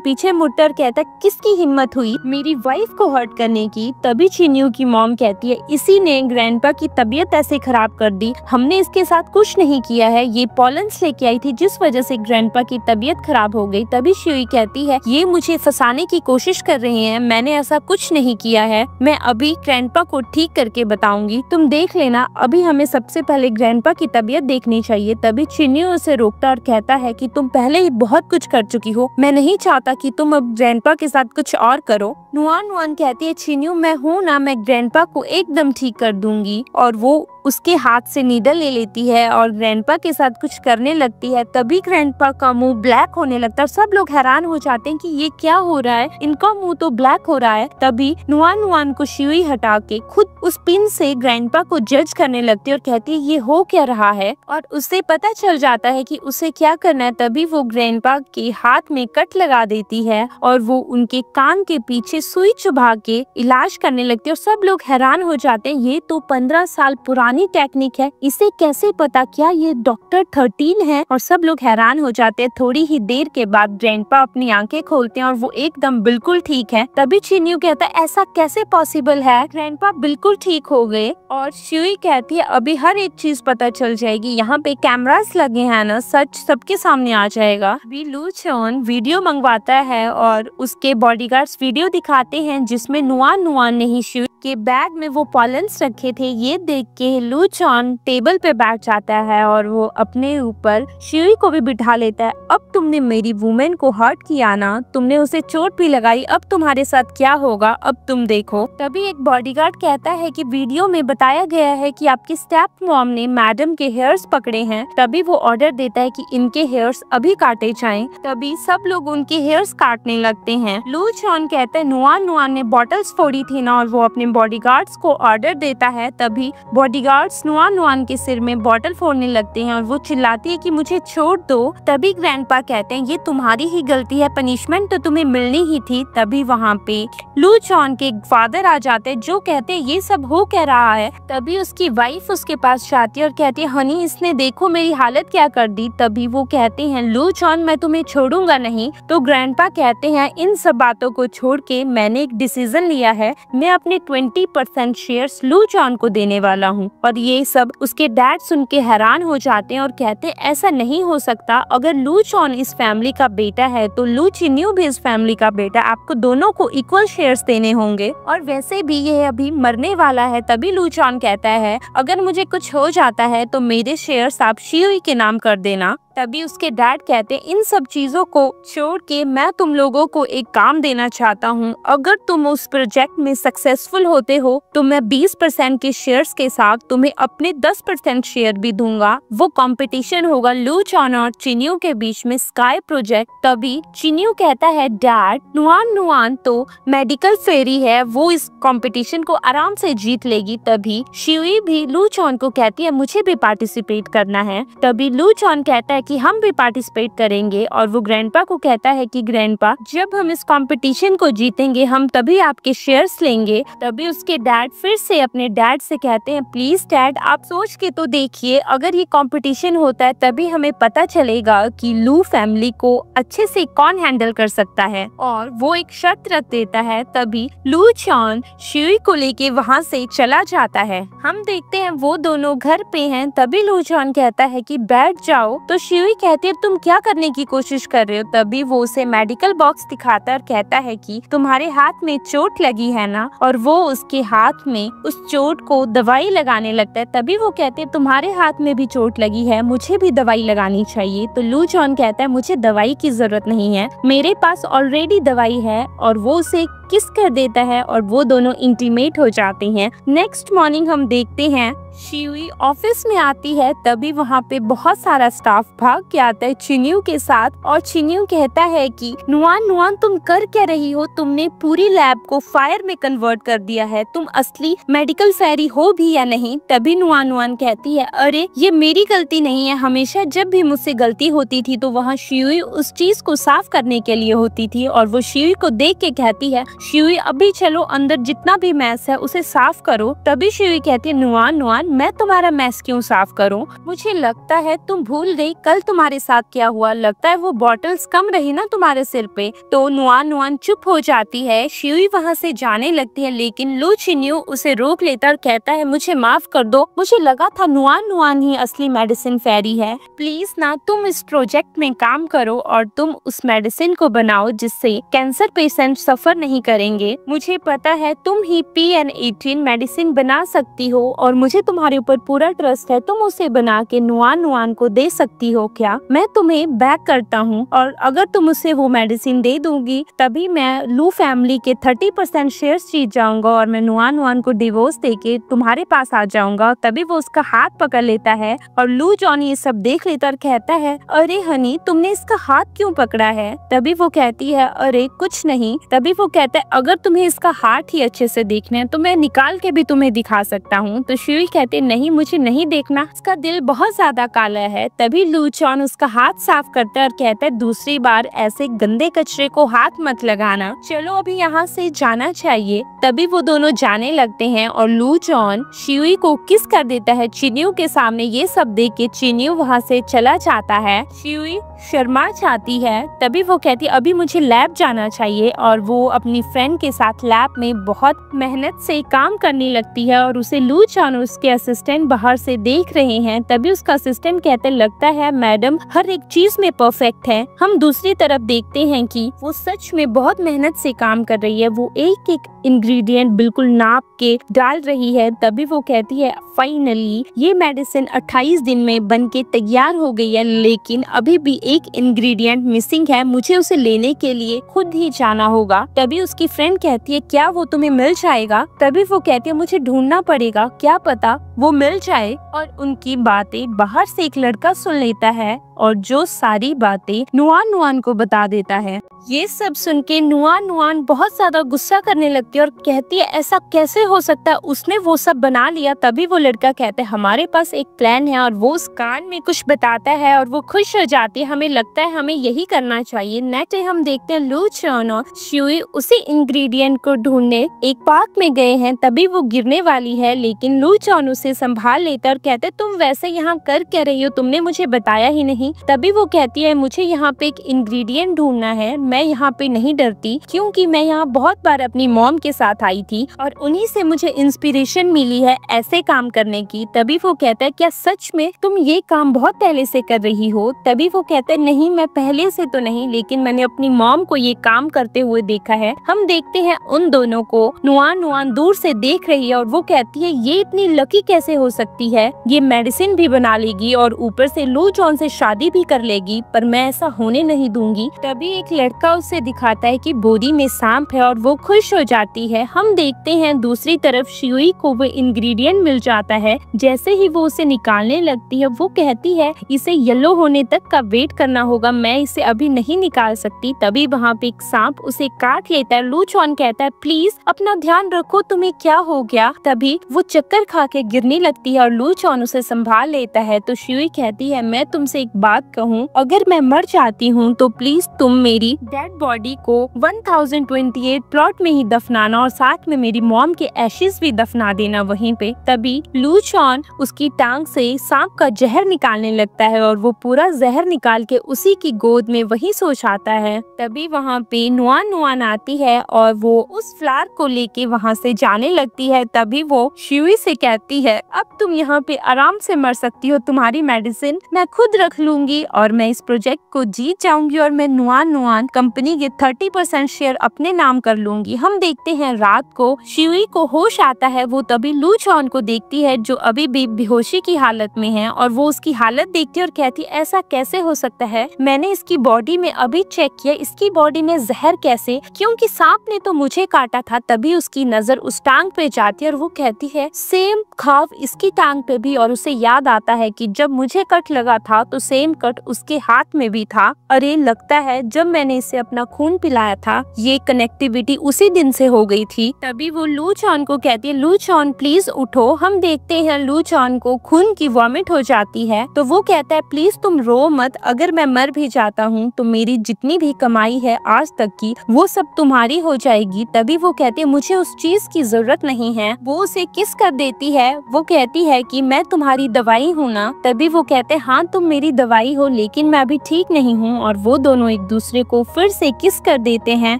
पीछे मुड़कर कहता है किसकी हिम्मत हुई मेरी वाइफ को हर्ट करने की। तभी चिन्यू की मॉम कहती है इसी ने ग्रैंडपा की तबीयत ऐसे खराब कर दी, हमने इसके साथ कुछ नहीं किया है, ये पॉलन्स लेके आई थी जिस वजह से ग्रैंडपा की तबीयत खराब हो गई। तभी शियुई कहती है ये मुझे फंसाने की कोशिश कर रहे हैं, मैंने ऐसा कुछ नहीं किया है, मैं अभी ग्रैंडपा को ठीक करके बताऊंगी, तुम देख लेना, अभी हमें सबसे पहले ग्रैंडपा की तबीयत देखनी चाहिए। तभी चिन्यू उसे रोकता और कहता है कि तुम पहले ही बहुत कुछ कर चुकी हो, मैं नहीं चाहता कि तुम अब ग्रैंडपा के साथ कुछ और करो। नुआन नुआन कहती है चिन्यू मैं हूँ ना, मैं ग्रैंडपा को एकदम ठीक कर दूंगी। और वो उसके हाथ से नीडल ले लेती है और ग्रैंडपा के साथ कुछ करने लगती है। तभी ग्रैंडपा का मुंह ब्लैक होने लगता है। सब लोग हैरान हो जाते हैं कि ये क्या हो रहा है, इनका मुंह तो ब्लैक हो रहा है। तभी नुआन नुआन को शियुई हटा के खुद उस पिन से ग्रैंडपा को जज करने लगती है और कहती है ये हो क्या रहा है। और उससे पता चल जाता है कि उसे क्या करना है। तभी वो ग्रैंडपा के हाथ में कट लगा देती है और वो उनके कान के पीछे सुई चुभा के इलाज करने लगती है। और सब लोग हैरान हो जाते हैं ये तो 15 साल पुरानी टेक्निक है, इसे कैसे पता, क्या ये डॉक्टर 13 है। और सब लोग हैरान हो जाते हैं। थोड़ी ही देर के बाद ग्रैंडपा अपनी आंखें खोलते हैं और वो एकदम बिल्कुल ठीक है। तभी चिन्यू कहता है ऐसा कैसे पॉसिबल है, ग्रैंडपा बिल्कुल ठीक हो गए। और शियुई कहती है अभी हर एक चीज पता चल जाएगी, यहाँ पे कैमरास लगे हैं ना, सच सबके सामने आ जाएगा। अभी लू चॉन वीडियो मंगवाता है और उसके बॉडीगार्ड्स वीडियो दिखाते हैं जिसमें नुआन नुआन ने ही शियुई के बैग में वो पॉलन्स रखे थे। ये देख के लू चॉन टेबल पे बैठ जाता है और वो अपने ऊपर शियुई को भी बिठा लेता है। अब तुमने मेरी वुमेन को हर्ट किया ना, तुमने उसे चोट भी लगाई, अब तुम्हारे साथ क्या होगा अब तुम देखो। तभी एक बॉडीगार्ड कहता है कि वीडियो में बताया गया है कि आपकी स्टेप मॉम ने मैडम के हेयर्स पकड़े हैं। तभी वो ऑर्डर देता है कि इनके हेयर्स अभी काटे जाएं। तभी सब लोग उनके हेयर्स काटने लगते हैं। लू चॉन कहता है नुआन नुआन ने बॉटल्स फोड़ी थी ना, और वो अपने बॉडीगार्ड्स को ऑर्डर देता है। तभी बॉडीगार्ड्स नुआन नुआन के सिर में बॉटल फोड़ने लगते हैं और वो चिल्लाती है कि मुझे छोड़ दो। तभी ग्रैंडपा कहते हैं ये तुम्हारी ही गलती है, पनिशमेंट तो तुम्हें मिलनी ही थी। तभी वहाँ पे लू चॉन के फादर आ जाते हैं जो कहते हैं ये सब हो क्या रहा है। तभी उसकी वाइफ उसके पास जाती है और कहती है हनी इसने देखो मेरी हालत क्या कर दी। तभी वो कहते हैं लू चॉन मैं तुम्हें छोड़ूंगा नहीं। तो ग्रैंडपा कहते हैं इन सब बातों को छोड़ के मैंने एक डिसीजन लिया है, मैं अपने 20% शेयर्स लू चॉन को देने वाला हूँ। और ये सब उसके डैड सुन के हैरान हो जाते हैं और कहते हैं ऐसा नहीं हो सकता, अगर लू चॉन इस फैमिली का बेटा है तो लू चिन्यू भी इस फैमिली का बेटा, आपको दोनों को इक्वल शेयर्स देने होंगे और वैसे भी ये अभी मरने वाला है। तभी लू चॉन कहता है अगर मुझे कुछ हो जाता है तो मेरे शेयर्स आप शियुई के नाम कर देना। तभी उसके डैड कहते हैं इन सब चीजों को छोड़ के मैं तुम लोगों को एक काम देना चाहता हूँ, अगर तुम उस प्रोजेक्ट में सक्सेसफुल होते हो तो मैं 20% के शेयर्स के साथ तुम्हें अपने 10% शेयर भी दूंगा। वो कंपटीशन होगा लू चॉन और चिन्यू के बीच में, स्काई प्रोजेक्ट। तभी चिन्यू कहता है डैड नुआन नुआन तो मेडिकल फेरी है, वो इस कंपटीशन को आराम से जीत लेगी। तभी शियुई भी लू चॉन को कहती है मुझे भी पार्टिसिपेट करना है। तभी लू चॉन कहता है कि हम भी पार्टिसिपेट करेंगे और वो ग्रैंडपा को कहता है कि ग्रैंडपा जब हम इस कंपटीशन को जीतेंगे हम तभी आपके शेयर्स लेंगे। तभी उसके डैड फिर से अपने डैड से कहते हैं प्लीज डैड आप सोच के तो देखिए, अगर ये कंपटीशन होता है तभी हमें पता चलेगा कि लू फैमिली को अच्छे से कौन हैंडल कर सकता है। और वो एक शर्त रख देता है। तभी लू चॉन शियुई को लेके वहाँ से चला जाता है। हम देखते हैं वो दोनों घर पे हैं। तभी लू चॉन कहता है कि बैठ जाओ। तो शियुई कहती है तुम क्या करने की कोशिश कर रहे हो। तभी वो उसे मेडिकल बॉक्स दिखाता और कहता है कि तुम्हारे हाथ में चोट लगी है ना, और वो उसके हाथ में उस चोट को दवाई लगाने लगता है। तभी वो कहते हैं तुम्हारे हाथ में भी चोट लगी है, मुझे भी दवाई लगानी चाहिए। तो लू चॉन कहता है मुझे दवाई की जरूरत नहीं है, मेरे पास ऑलरेडी दवाई है। और वो उसे किस कर देता है और वो दोनों इंटीमेट हो जाते हैं। नेक्स्ट मॉर्निंग हम देखते हैं शियुई ऑफिस में आती है, तभी वहाँ पे बहुत सारा स्टाफ भाग के आता है चिन्यू के साथ और चिन्यू कहता है कि नुआन नुआन तुम कर क्या रही हो, तुमने पूरी लैब को फायर में कन्वर्ट कर दिया है, तुम असली मेडिकल फेरी हो भी या नहीं। तभी नुआन नुआन कहती है अरे ये मेरी गलती नहीं है, हमेशा जब भी मुझसे गलती होती थी तो वहाँ शियुई उस चीज को साफ करने के लिए होती थी। और वो शियुई को देख के कहती है शियुई अभी चलो अंदर जितना भी मैस है उसे साफ करो। तभी शियुई कहती है नुआन नुआन मैं तुम्हारा मैस क्यों साफ करूं, मुझे लगता है तुम भूल गई कल तुम्हारे साथ क्या हुआ, लगता है वो बॉटल्स कम रही ना तुम्हारे सिर पे। तो नुआन नुआन चुप हो जाती है, शियुई वहाँ से जाने लगती है लेकिन लू चिन्यू उसे रोक लेता और कहता है मुझे माफ कर दो, मुझे लगा था नुआन नुआन ही असली मेडिसिन फेरी है, प्लीज ना तुम इस प्रोजेक्ट में काम करो और तुम उस मेडिसिन को बनाओ जिससे कैंसर पेशेंट सफर नहीं करेंगे। मुझे पता है तुम ही PN18 मेडिसिन बना सकती हो और मुझे तुम्हारे ऊपर पूरा ट्रस्ट है, तुम उसे बना के नुआन नुआन को दे सकती हो क्या, मैं तुम्हें बैक करता हूँ और अगर तुम उसे वो मेडिसिन दे दोगी तभी मैं लू फैमिली के 30% शेयर्स जीत जाऊंगा और मैं नुआन नुआन को डिवोर्स देके तुम्हारे पास आ जाऊंगा। तभी वो उसका हाथ पकड़ लेता है और लू जॉन ये सब देख लेता और कहता है अरे हनी तुमने इसका हाथ क्यों पकड़ा है। तभी वो कहती है अरे कुछ नहीं। तभी वो कहता है अगर तुम्हें इसका हाथ ही अच्छे से देखना है तो मैं निकाल के भी तुम्हें दिखा सकता हूँ। तो शियुई कहते नहीं मुझे नहीं देखना, इसका दिल बहुत ज्यादा काला है। तभी लू चॉन उसका हाथ साफ करता है और कहता है दूसरी बार ऐसे गंदे कचरे को हाथ मत लगाना, चलो अभी यहाँ से जाना चाहिए। तभी वो दोनों जाने लगते हैं और लू चॉन शियुई को किस कर देता है चिन्यू के सामने। ये सब देख के चिन्यू वहाँ से चला जाता है। शियुई शर्मा जाती है। तभी वो कहती है अभी मुझे लैब जाना चाहिए और वो अपनी फ्रेंड के साथ लैब में बहुत मेहनत से काम करने लगती है और उसे लू चॉन और उसके असिस्टेंट बाहर से देख रहे हैं। तभी उसका असिस्टेंट कहते लगता है मैडम हर एक चीज में परफेक्ट है। हम दूसरी तरफ देखते हैं कि वो सच में बहुत मेहनत से काम कर रही है, वो एक एक इंग्रेडिएंट बिल्कुल नाप के डाल रही है। तभी वो कहती है फाइनली ये मेडिसिन 28 दिन में बन के तैयार हो गई है, लेकिन अभी भी एक इंग्रेडिएंट मिसिंग है, मुझे उसे लेने के लिए खुद ही जाना होगा। तभी उसकी फ्रेंड कहती है क्या वो तुम्हें मिल जाएगा। तभी वो कहती है मुझे ढूंढना पड़ेगा, क्या पता वो मिल जाए। और उनकी बातें बाहर से एक लड़का सुन लेता है और जो सारी बातें नुआन नुआन को बता देता है। ये सब सुन के नुआन नुआन बहुत ज्यादा गुस्सा करने लगती है और कहती है ऐसा कैसे हो सकता है, उसने वो सब बना लिया। तभी वो लड़का कहता है हमारे पास एक प्लान है और वो उस कान में कुछ बताता है और वो खुश हो जाती है, हमें लगता है हमें यही करना चाहिए। नेक्स्ट डे हम देखते हैं लू चॉन और शियुई उसी इंग्रेडिएंट को ढूंढने एक पार्क में गए हैं। तभी वो गिरने वाली है लेकिन लू चॉन उसे संभाल लेता और कहते तुम वैसे यहाँ कर क्या रही हो, तुमने मुझे बताया ही नहीं। तभी वो कहती है मुझे यहाँ पे एक इंग्रेडिएंट ढूंढना है, मैं यहाँ पे नहीं डरती क्योंकि मैं यहाँ बहुत बार अपनी मॉम के साथ आई थी और उन्हीं से मुझे इंस्पिरेशन मिली है ऐसे काम करने की। तभी वो कहता है क्या सच में तुम ये काम बहुत पहले से कर रही हो। तभी वो कहता है नहीं मैं पहले से तो नहीं, लेकिन मैंने अपनी मॉम को ये काम करते हुए देखा है। हम देखते हैं उन दोनों को नुआन नुआन दूर से देख रही है और वो कहती है ये इतनी लकी कैसे हो सकती है, ये मेडिसिन भी बना लेगी और ऊपर से लू चॉन से शादी भी कर लेगी, पर मैं ऐसा होने नहीं दूंगी। तभी एक लड़का उसे दिखाता है कि बोरी में सांप है और वो खुश हो जाती है। हम देखते हैं दूसरी तरफ शियुई को वो इंग्रेडिएंट मिल जाता है। जैसे ही वो उसे निकालने लगती है वो कहती है इसे येलो होने तक का वेट करना होगा, मैं इसे अभी नहीं निकाल सकती। तभी वहाँ पे एक सांप उसे काट लेता है। लू चॉन कहता है प्लीज अपना ध्यान रखो, तुम्हें क्या हो गया। तभी वो चक्कर खा के गिरने लगती है और लू चॉन उसे संभाल लेता है। तो शियुई कहती है मैं तुमसे एक बात कहूँ, अगर मैं मर जाती हूँ तो प्लीज तुम मेरी डेड बॉडी को 1028 प्लॉट में ही दफनाना और साथ में मेरी मॉम के एशेस भी दफना देना वहीं पे। तभी लू चॉन उसकी टांग से सांप का जहर निकालने लगता है और वो पूरा जहर निकाल के उसी की गोद में वही सो जाता है। तभी वहाँ पे नुआन नुआन आती है और वो उस फ्लावर को लेके वहाँ से जाने लगती है। तभी वो शियुई से कहती है अब तुम यहाँ पे आराम से मर सकती हो, तुम्हारी मेडिसिन मैं खुद रख लूंगी और मैं इस प्रोजेक्ट को जीत जाऊंगी और मैं नुआन नुआन कंपनी के 30% शेयर अपने नाम कर लूंगी। हम देखते हैं रात को शिवी को होश आता है, वो तभी लू चॉन को देखती है जो अभी भी बेहोशी की हालत में है, और वो उसकी हालत देखती है और कहती है ऐसा कैसे हो सकता है, मैंने इसकी बॉडी में अभी चेक किया, इसकी बॉडी में जहर कैसे, क्योंकि सांप ने तो मुझे काटा था। तभी उसकी नजर उस टांग पे जाती है और वो कहती है सेम घाव इसकी टांग पे भी, और उसे याद आता है कि जब मुझे कट लगा था तो सेम कट उसके हाथ में भी था। अरे लगता है जब मैंने इसे अपना खून पिलाया था ये कनेक्टिविटी उसी दिन से हो गई थी। तभी वो लू चॉन को कहती है लू चॉन प्लीज उठो। हम देखते हैं लू चॉन को खून की वॉमिट हो जाती है, तो वो कहता है प्लीज तुम रो मत, अगर मैं मर भी जाता हूँ तो मेरी जितनी भी कमाई है आज तक की वो सब तुम्हारी हो जाएगी। तभी वो कहती है मुझे उस चीज की जरूरत नहीं है। वो उसे किस कर देती है, वो कहती है कि मैं तुम्हारी दवाई हूँ ना। तभी वो कहते हैं हाँ तुम मेरी दवाई हो, लेकिन मैं अभी ठीक नहीं हूँ, और वो दोनों एक दूसरे को फिर से किस कर देते हैं।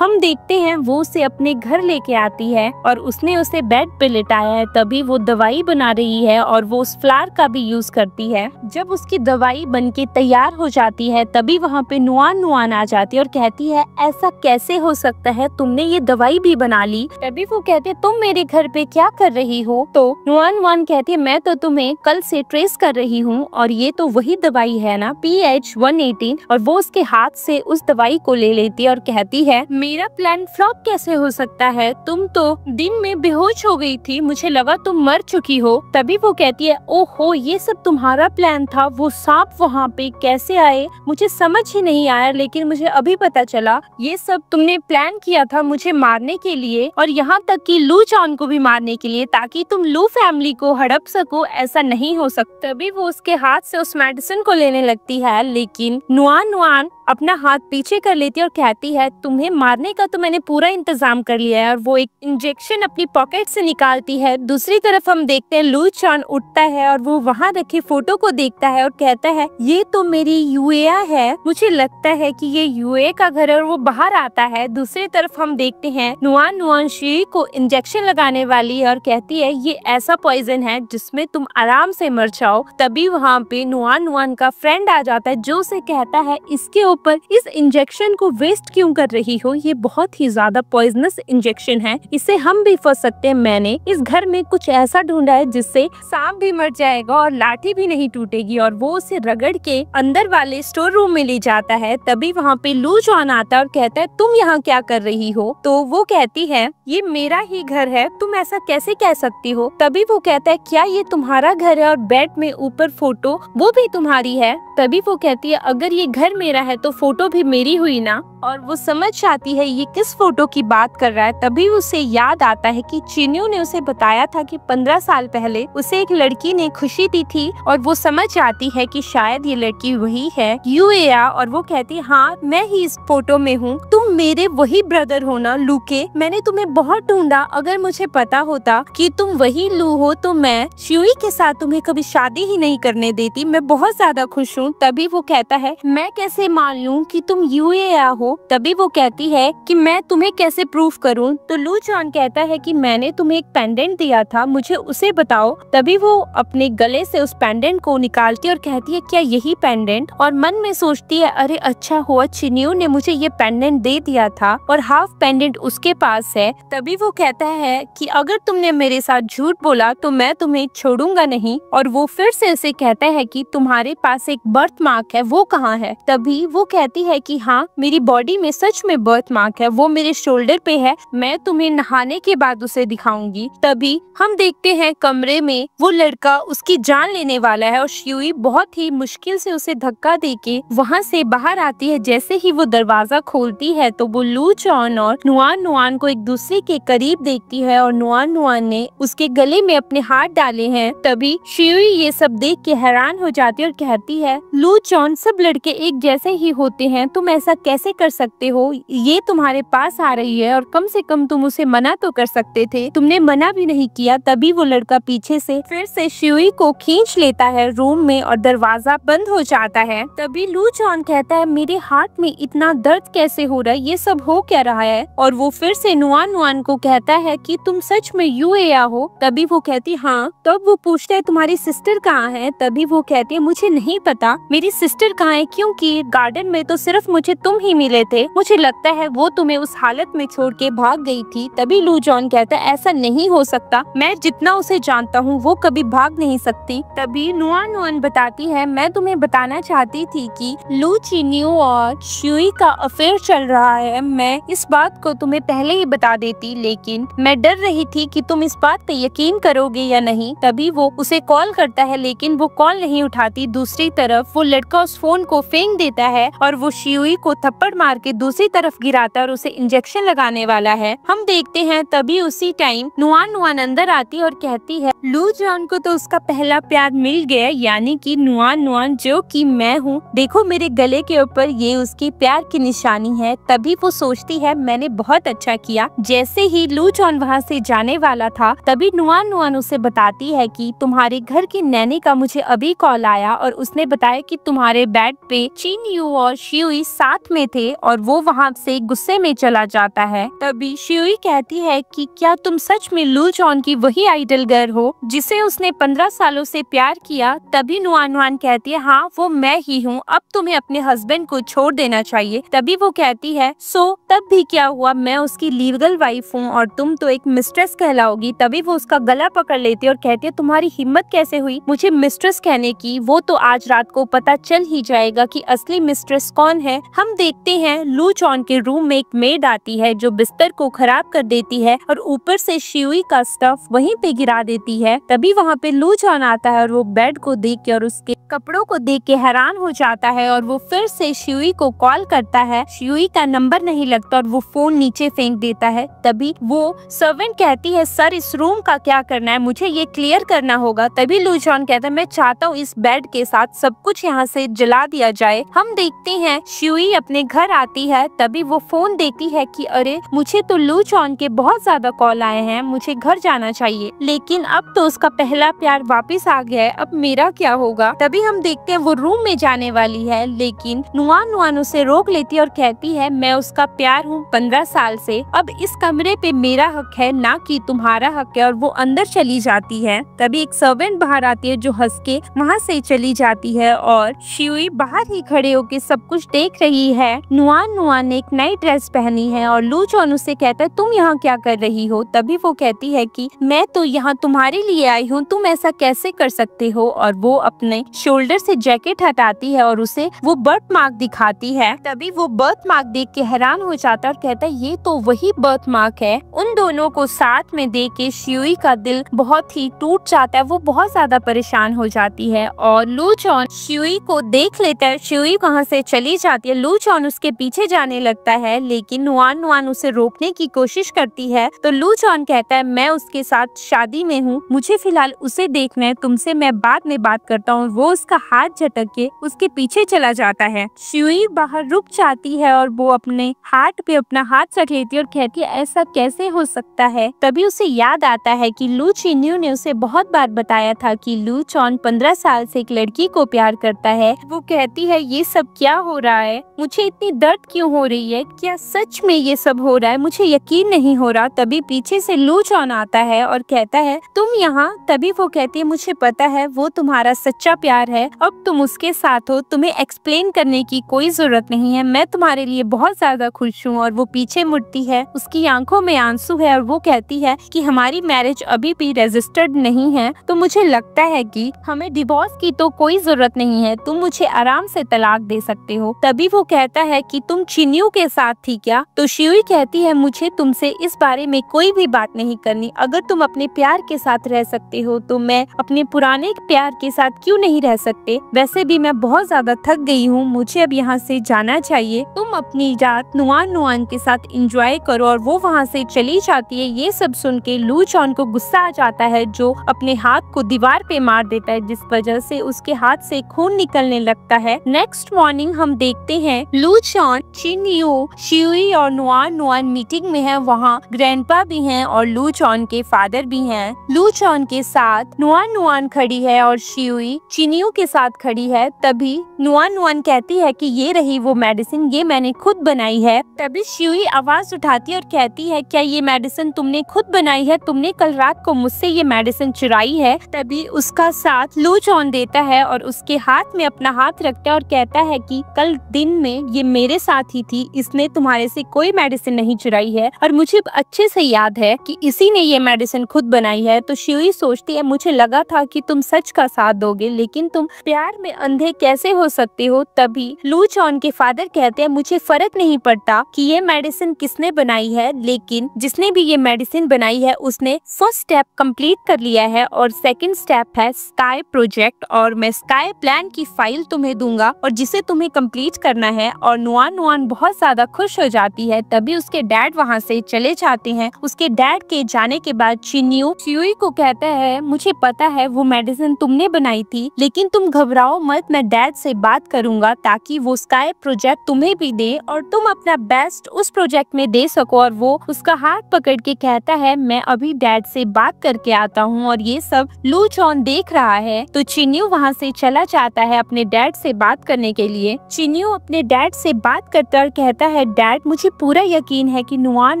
हम देखते हैं वो उसे अपने घर लेके आती है और उसने उसे बेड पे लिटाया है। तभी वो दवाई बना रही है और वो उस फ्लावर का भी यूज करती है। जब उसकी दवाई बनके तैयार हो जाती है तभी वहाँ पे नुआन नुआन आ जाती है और कहती है ऐसा कैसे हो सकता है, तुमने ये दवाई भी बना ली। तभी वो कहते हैं तुम मेरे घर पे क्या कर रही हो। तो नुआन नुआन कहती है मैं तो तुम्हें कल से ट्रेस कर रही हूँ, और ये तो वही दवाई है ना PH-118। और वो उसके हाथ से उस दवाई को ले लेती है और कहती है मेरा प्लान फ्लॉप कैसे हो सकता है, तुम तो दिन में बेहोश हो गई थी, मुझे लगा तुम मर चुकी हो। तभी वो कहती है ओहो ये सब तुम्हारा प्लान था, वो सांप वहाँ पे कैसे आए मुझे समझ ही नहीं आया, लेकिन मुझे अभी पता चला ये सब तुमने प्लान किया था मुझे मारने के लिए, और यहाँ तक कि लू चॉन को भी मारने के लिए, ताकि तुम लू फैमिली को हड़प सको। ऐसा नहीं हो सकता। तभी वो उसके हाथ से उस मेडिसिन को लेने लगती है, लेकिन नुआन नुआन अपना हाथ पीछे कर लेती है और कहती है तुम्हें मारने का तो मैंने पूरा इंतजाम कर लिया है, और वो एक इंजेक्शन अपनी पॉकेट से निकालती है। दूसरी तरफ हम देखते हैं लू चॉन उठता है और वो वहाँ रखी फोटो को देखता है और कहता है ये तो मेरी यूएआ है, मुझे लगता है कि ये यूए का घर है, और वो बाहर आता है। दूसरी तरफ हम देखते हैं नुआन नुआन शी को इंजेक्शन लगाने वाली है और कहती है ये ऐसा पॉइजन है जिसमें तुम आराम से मर जाओ। तभी वहाँ पे नुआन नुआन का फ्रेंड आ जाता है जो उसे कहता है इसके ऊपर इस इंजेक्शन को वेस्ट क्यों कर रही हो, ये बहुत ही ज्यादा पॉइजनस इंजेक्शन है, इससे हम भी फंस सकते हैं। मैंने इस घर में कुछ ऐसा ढूंढा है जिससे सांप भी मर जाएगा और लाठी भी नहीं टूटेगी, और वो उसे रगड़ के अंदर वाले स्टोर रूम में ले जाता है। तभी वहाँ पे लू चॉन आता है और कहता है तुम यहाँ क्या कर रही हो। तो वो कहती है ये मेरा ही घर है, तुम ऐसा कैसे कह सकती हो। तभी वो कहता है क्या ये तुम्हारा घर है और बेड में ऊपर फोटो वो भी तुम्हारी है। तभी वो कहती है अगर ये घर मेरा है तो फोटो भी मेरी हुई ना, और वो समझ जाती है ये किस फोटो की बात कर रहा है। तभी उसे याद आता है कि चिन्यू ने उसे बताया था कि 15 साल पहले उसे एक लड़की ने खुशी दी थी, और वो समझ जाती है कि शायद ये लड़की वही है यूएआ। और वो कहती है हाँ मैं ही इस फोटो में हूँ, तुम मेरे वही ब्रदर हो ना लूके, मैंने तुम्हें बहुत ढूंढा, अगर मुझे पता होता कि तुम वही लू हो तो मैं शिवी के साथ तुम्हें कभी शादी ही नहीं करने देती, मैं बहुत ज्यादा खुश हूँ। तभी वो कहता है मैं कैसे मान लूं कि तुम यूएआ हो। तभी वो कहती है कि मैं तुम्हें कैसे प्रूफ करूं। तो लू चॉन कहता है कि मैंने तुम्हें एक पेंडेंट दिया था, मुझे उसे बताओ। तभी वो अपने गले से उस पेंडेंट को निकालती है और कहती है क्या यही पेंडेंट, और मन में सोचती है अरे अच्छा हुआ चिन्यू ने मुझे ये पेंडेंट दे दिया था और हाफ पेंडेंट उसके पास है। तभी वो कहता है कि अगर तुमने मेरे साथ झूठ बोला तो मैं तुम्हें छोड़ूंगा नहीं, और वो फिर से उसे कहता है कि तुम्हारे पास एक बर्थ मार्क है, वो कहाँ है। तभी वो कहती है कि हाँ मेरी बॉडी में सच में बर्थ मार्क है, वो मेरे शोल्डर पे है, मैं तुम्हें नहाने के बाद उसे दिखाऊंगी। तभी हम देखते हैं कमरे में वो लड़का उसकी जान लेने वाला है, और शिवी बहुत ही मुश्किल से उसे धक्का देके वहाँ से बाहर आती है। जैसे ही वो दरवाजा खोलती है तो वो लू चॉन और नुआन नुआन को एक दूसरे के करीब देखती है, और नुआन नुआन ने उसके गले में अपने हाथ डाले हैं। तभी शिवी ये सब देख के हैरान हो जाती है और कहती है लू चॉन सब लड़के एक जैसे ही होते हैं, तुम ऐसा कैसे कर सकते हो, ये तुम्हारे पास आ रही है और कम से कम तुम उसे मना तो कर सकते थे, तुमने मना भी नहीं किया। तभी वो लड़का पीछे से फिर से शिवी को खींच लेता है रूम में और दरवाजा बंद हो जाता है। तभी लू चॉन कहता है मेरे हार्ट में इतना दर्द कैसे हो रहा है, ये सब हो क्या रहा है, और वो फिर से नुआन नुआन को कहता है कि तुम सच में यूएआ हो। तभी वो कहती हाँ। तब वो पूछता है तुम्हारी सिस्टर कहाँ है। तभी वो कहती है मुझे नहीं पता मेरी सिस्टर कहाँ है, क्योंकि गार्डन शहर में तो सिर्फ मुझे तुम ही मिले थे, मुझे लगता है वो तुम्हें उस हालत में छोड़ के भाग गई थी। तभी लू जॉन कहता है ऐसा नहीं हो सकता, मैं जितना उसे जानता हूँ वो कभी भाग नहीं सकती। तभी नुआन नुआन बताती है मैं तुम्हें बताना चाहती थी कि लू चिन्यू और शुई का अफेयर चल रहा है। मैं इस बात को तुम्हें पहले ही बता देती, लेकिन मैं डर रही थी कि तुम इस बात पे यकीन करोगे या नहीं। तभी वो उसे कॉल करता है लेकिन वो कॉल नहीं उठाती। दूसरी तरफ वो लड़का उस फोन को फेंक देता है और वो शियुई को थप्पड़ मार के दूसरी तरफ गिराता है और उसे इंजेक्शन लगाने वाला है। हम देखते हैं तभी उसी टाइम नुआन नुआन अंदर आती है और कहती है लू जॉन को तो उसका पहला प्यार मिल गया, यानी कि नुआन नुआन जो कि मैं हूँ। देखो मेरे गले के ऊपर ये उसकी प्यार की निशानी है। तभी वो सोचती है मैंने बहुत अच्छा किया। जैसे ही लू जॉन वहाँ से जाने वाला था तभी नुआन नुआन उसे बताती है कि तुम्हारे घर की नैनी का मुझे अभी कॉल आया और उसने बताया कि तुम्हारे बेड पे चिन्यू और शियुई साथ में थे और वो वहाँ से गुस्से में चला जाता है। तभी शियुई कहती है कि क्या तुम सच में लू जॉन की वही आइडल गर्ल हो जिसे उसने 15 सालों से प्यार किया। तभी नुआन नुआन कहती है हाँ वो मैं ही हूँ, अब तुम्हें अपने हस्बैंड को छोड़ देना चाहिए। तभी वो कहती है सो तब भी क्या हुआ, मैं उसकी लीगल वाइफ हूँ और तुम तो एक मिस्ट्रेस कहलाओगी। तभी वो उसका गला पकड़ लेती है और कहती है तुम्हारी हिम्मत कैसे हुई मुझे मिस्ट्रेस कहने की, वो तो आज रात को पता चल ही जाएगा कि असली मिस्ट्रेस कौन है। हम देखते हैं लू जॉन के रूम में एक मेड आती है जो बिस्तर को खराब कर देती है और ऊपर से शियुई का स्टफ वहीं पे गिरा देती है। तभी वहाँ पे लू जॉन आता है और वो बेड को देख के और उसके कपड़ों को देख के हैरान हो जाता है और वो फिर से शियुई को कॉल करता है। शियुई का नंबर नहीं लगता और वो फोन नीचे फेंक देता है। तभी वो सर्वेंट कहती है सर इस रूम का क्या करना है, मुझे ये क्लियर करना होगा। तभी लू जॉन कहता है मैं चाहता हूँ इस बेड के साथ सब कुछ यहाँ से जला दिया जाए। हम देखते हैं शियुई अपने घर आती है। तभी वो फोन देखती है कि अरे मुझे तो लू जॉन के बहुत ज्यादा कॉल आए हैं, मुझे घर जाना चाहिए, लेकिन अब तो उसका पहला प्यार वापस आ गया है, अब मेरा क्या होगा। तभी हम देखते हैं वो रूम में जाने वाली है लेकिन नुआन नुआन उसे रोक लेती है और कहती है मैं उसका प्यार हूँ 15 साल से, अब इस कमरे पे मेरा हक है ना कि तुम्हारा हक है। और वो अंदर चली जाती है। तभी एक सर्वेंट बाहर आती है जो हंस के वहाँ से चली जाती है और शियुई बाहर ही खड़े होके सब कुछ देख रही है। नुआन नुआन ने एक नई ड्रेस पहनी है और लू जॉन उसे कहता है तुम यहाँ क्या कर रही हो। तभी वो कहती है कि मैं तो यहाँ तुम्हारे लिए आई हूँ, तुम ऐसा कैसे कर सकते हो। और वो अपने शोल्डर से जैकेट हटाती है और उसे वो बर्थ मार्क दिखाती है। तभी वो बर्थ मार्क देख के हैरान हो जाता है और कहता है ये तो वही बर्थ मार्क है। उन दोनों को साथ में देख के शियुई का दिल बहुत ही टूट जाता है, वो बहुत ज्यादा परेशान हो जाती है और लू जॉन शियुई को देख लेता है। शियुई वहाँ से चली जाती है। लू जॉन उसके पीछे जाने लगता है लेकिन नुआन नुआन उसे रोकने की कोशिश करती है। तो लू जॉन कहता है मैं उसके साथ शादी में हूँ, मुझे फिलहाल उसे देखना है, तुमसे मैं बाद में बात करता हूँ। वो उसका हाथ झटक के उसके पीछे चला जाता है। शियुई बाहर रुक जाती है और वो अपने हाथ पे अपना हाथ रख लेती है और कहती है ऐसा कैसे हो सकता है। तभी उसे याद आता है कि लू चिन्यू ने उसे बहुत बार बताया था कि लू जॉन 15 साल से एक लड़की को प्यार करता है। वो कहती है ये सब क्या हो रहा है, मुझे इतनी दर्द क्यों हो रही है, क्या सच में ये सब हो रहा है, मुझे यकीन नहीं हो रहा। तभी पीछे से लू जॉन आता है और कहता है तुम यहाँ। तभी वो कहती है मुझे पता है वो तुम्हारा सच्चा प्यार है, अब तुम उसके साथ हो, तुम्हें एक्सप्लेन करने की कोई जरूरत नहीं है, मैं तुम्हारे लिए बहुत ज्यादा खुश हूँ। और वो पीछे मुड़ती है, उसकी आंखों में आंसू है और वो कहती है कि हमारी मैरिज अभी भी रजिस्टर्ड नहीं है, तो मुझे लगता है कि हमें डिवोर्स की तो कोई जरूरत नहीं है, तुम मुझे आराम से तलाक दे सकते हो। तभी वो कहता है कि तुम चिन्यू के साथ थी क्या। तो शियुई कहती है मुझे तुमसे इस बारे में कोई भी बात नहीं करनी, अगर तुम अपने प्यार के साथ रह सकते हो तो मैं अपने पुराने प्यार के साथ क्यों नहीं रह सकते। वैसे भी मैं बहुत ज्यादा थक गई हूँ, मुझे अब यहाँ से जाना चाहिए, तुम अपनी रात नुआन नुआन के साथ एंजॉय करो। और वो वहाँ से चली जाती है। ये सब सुन के लू जॉन को गुस्सा आ जाता है जो अपने हाथ को दीवार पे मार देता है, जिस वजह से उसके हाथ से खून निकलने लगता है। नेक्स्ट मॉर्निंग हम देखते हैं लू जॉन, चिन्यू, शियुई और नुआन नुआन मीटिंग में है। वहाँ ग्रैंडपा भी हैं और लू जॉन के फादर भी हैं। लू जॉन के साथ नुआन नुआन खड़ी है और शियुई चिन्यू चिन्यू के साथ खड़ी है। तभी नुआन नुआन कहती है कि ये रही वो मेडिसिन, ये मैंने खुद बनाई है। तभी शियुई आवाज उठाती है और कहती है क्या ये मेडिसिन तुमने खुद बनाई है? तुमने कल रात को मुझसे ये मेडिसिन चुराई है। तभी उसका साथ लू चॉन देता है और उसके हाथ में अपना हाथ रखता है और कहता है कि कल दिन में ये मेरे साथ ही थी, इसने तुम्हारे से कोई मेडिसिन नहीं चुराई है और मुझे अच्छे से याद है कि इसी ने ये मेडिसिन खुद बनाई है। तो शियुई सोचती है मुझे लगा था कि तुम सच का साथ दोगे, लेकिन तुम प्यार में अंधे कैसे हो सकते हो? तभी लू चॉन के फादर कहते हैं मुझे फर्क नहीं पड़ता कि ये मेडिसिन किसने बनाई है, लेकिन जिसने भी ये मेडिसिन बनाई है उसने फर्स्ट स्टेप कंप्लीट कर लिया है और सेकंड स्टेप है स्काई प्रोजेक्ट, और मैं स्काई प्लान की फाइल तुम्हें दूंगा और जिसे तुम्हें कंप्लीट करना है। और नुआन नुआन बहुत ज्यादा खुश हो जाती है। तभी उसके डैड वहाँ से चले जाते हैं। उसके डैड के जाने के बाद चिन्यू शियुई को कहता है मुझे पता है वो मेडिसिन तुमने बनाई थी, लेकिन तुम घबराओ मत, मैं डैड से बात करूंगा ताकि वो स्काई प्रोजेक्ट तुम्हें भी दे और तुम अपना बेस्ट उस प्रोजेक्ट में दे सको। और वो उसका हाथ पकड़ के कहता है मैं अभी डैड से बात करके आता हूँ। और ये सब लू चॉन देख रहा है। तो चिन्यू वहाँ से चला जाता है अपने डैड से बात करने के लिए। चिन्यू अपने डैड से बात करता और कहता है डैड मुझे पूरा यकीन है कि नुआन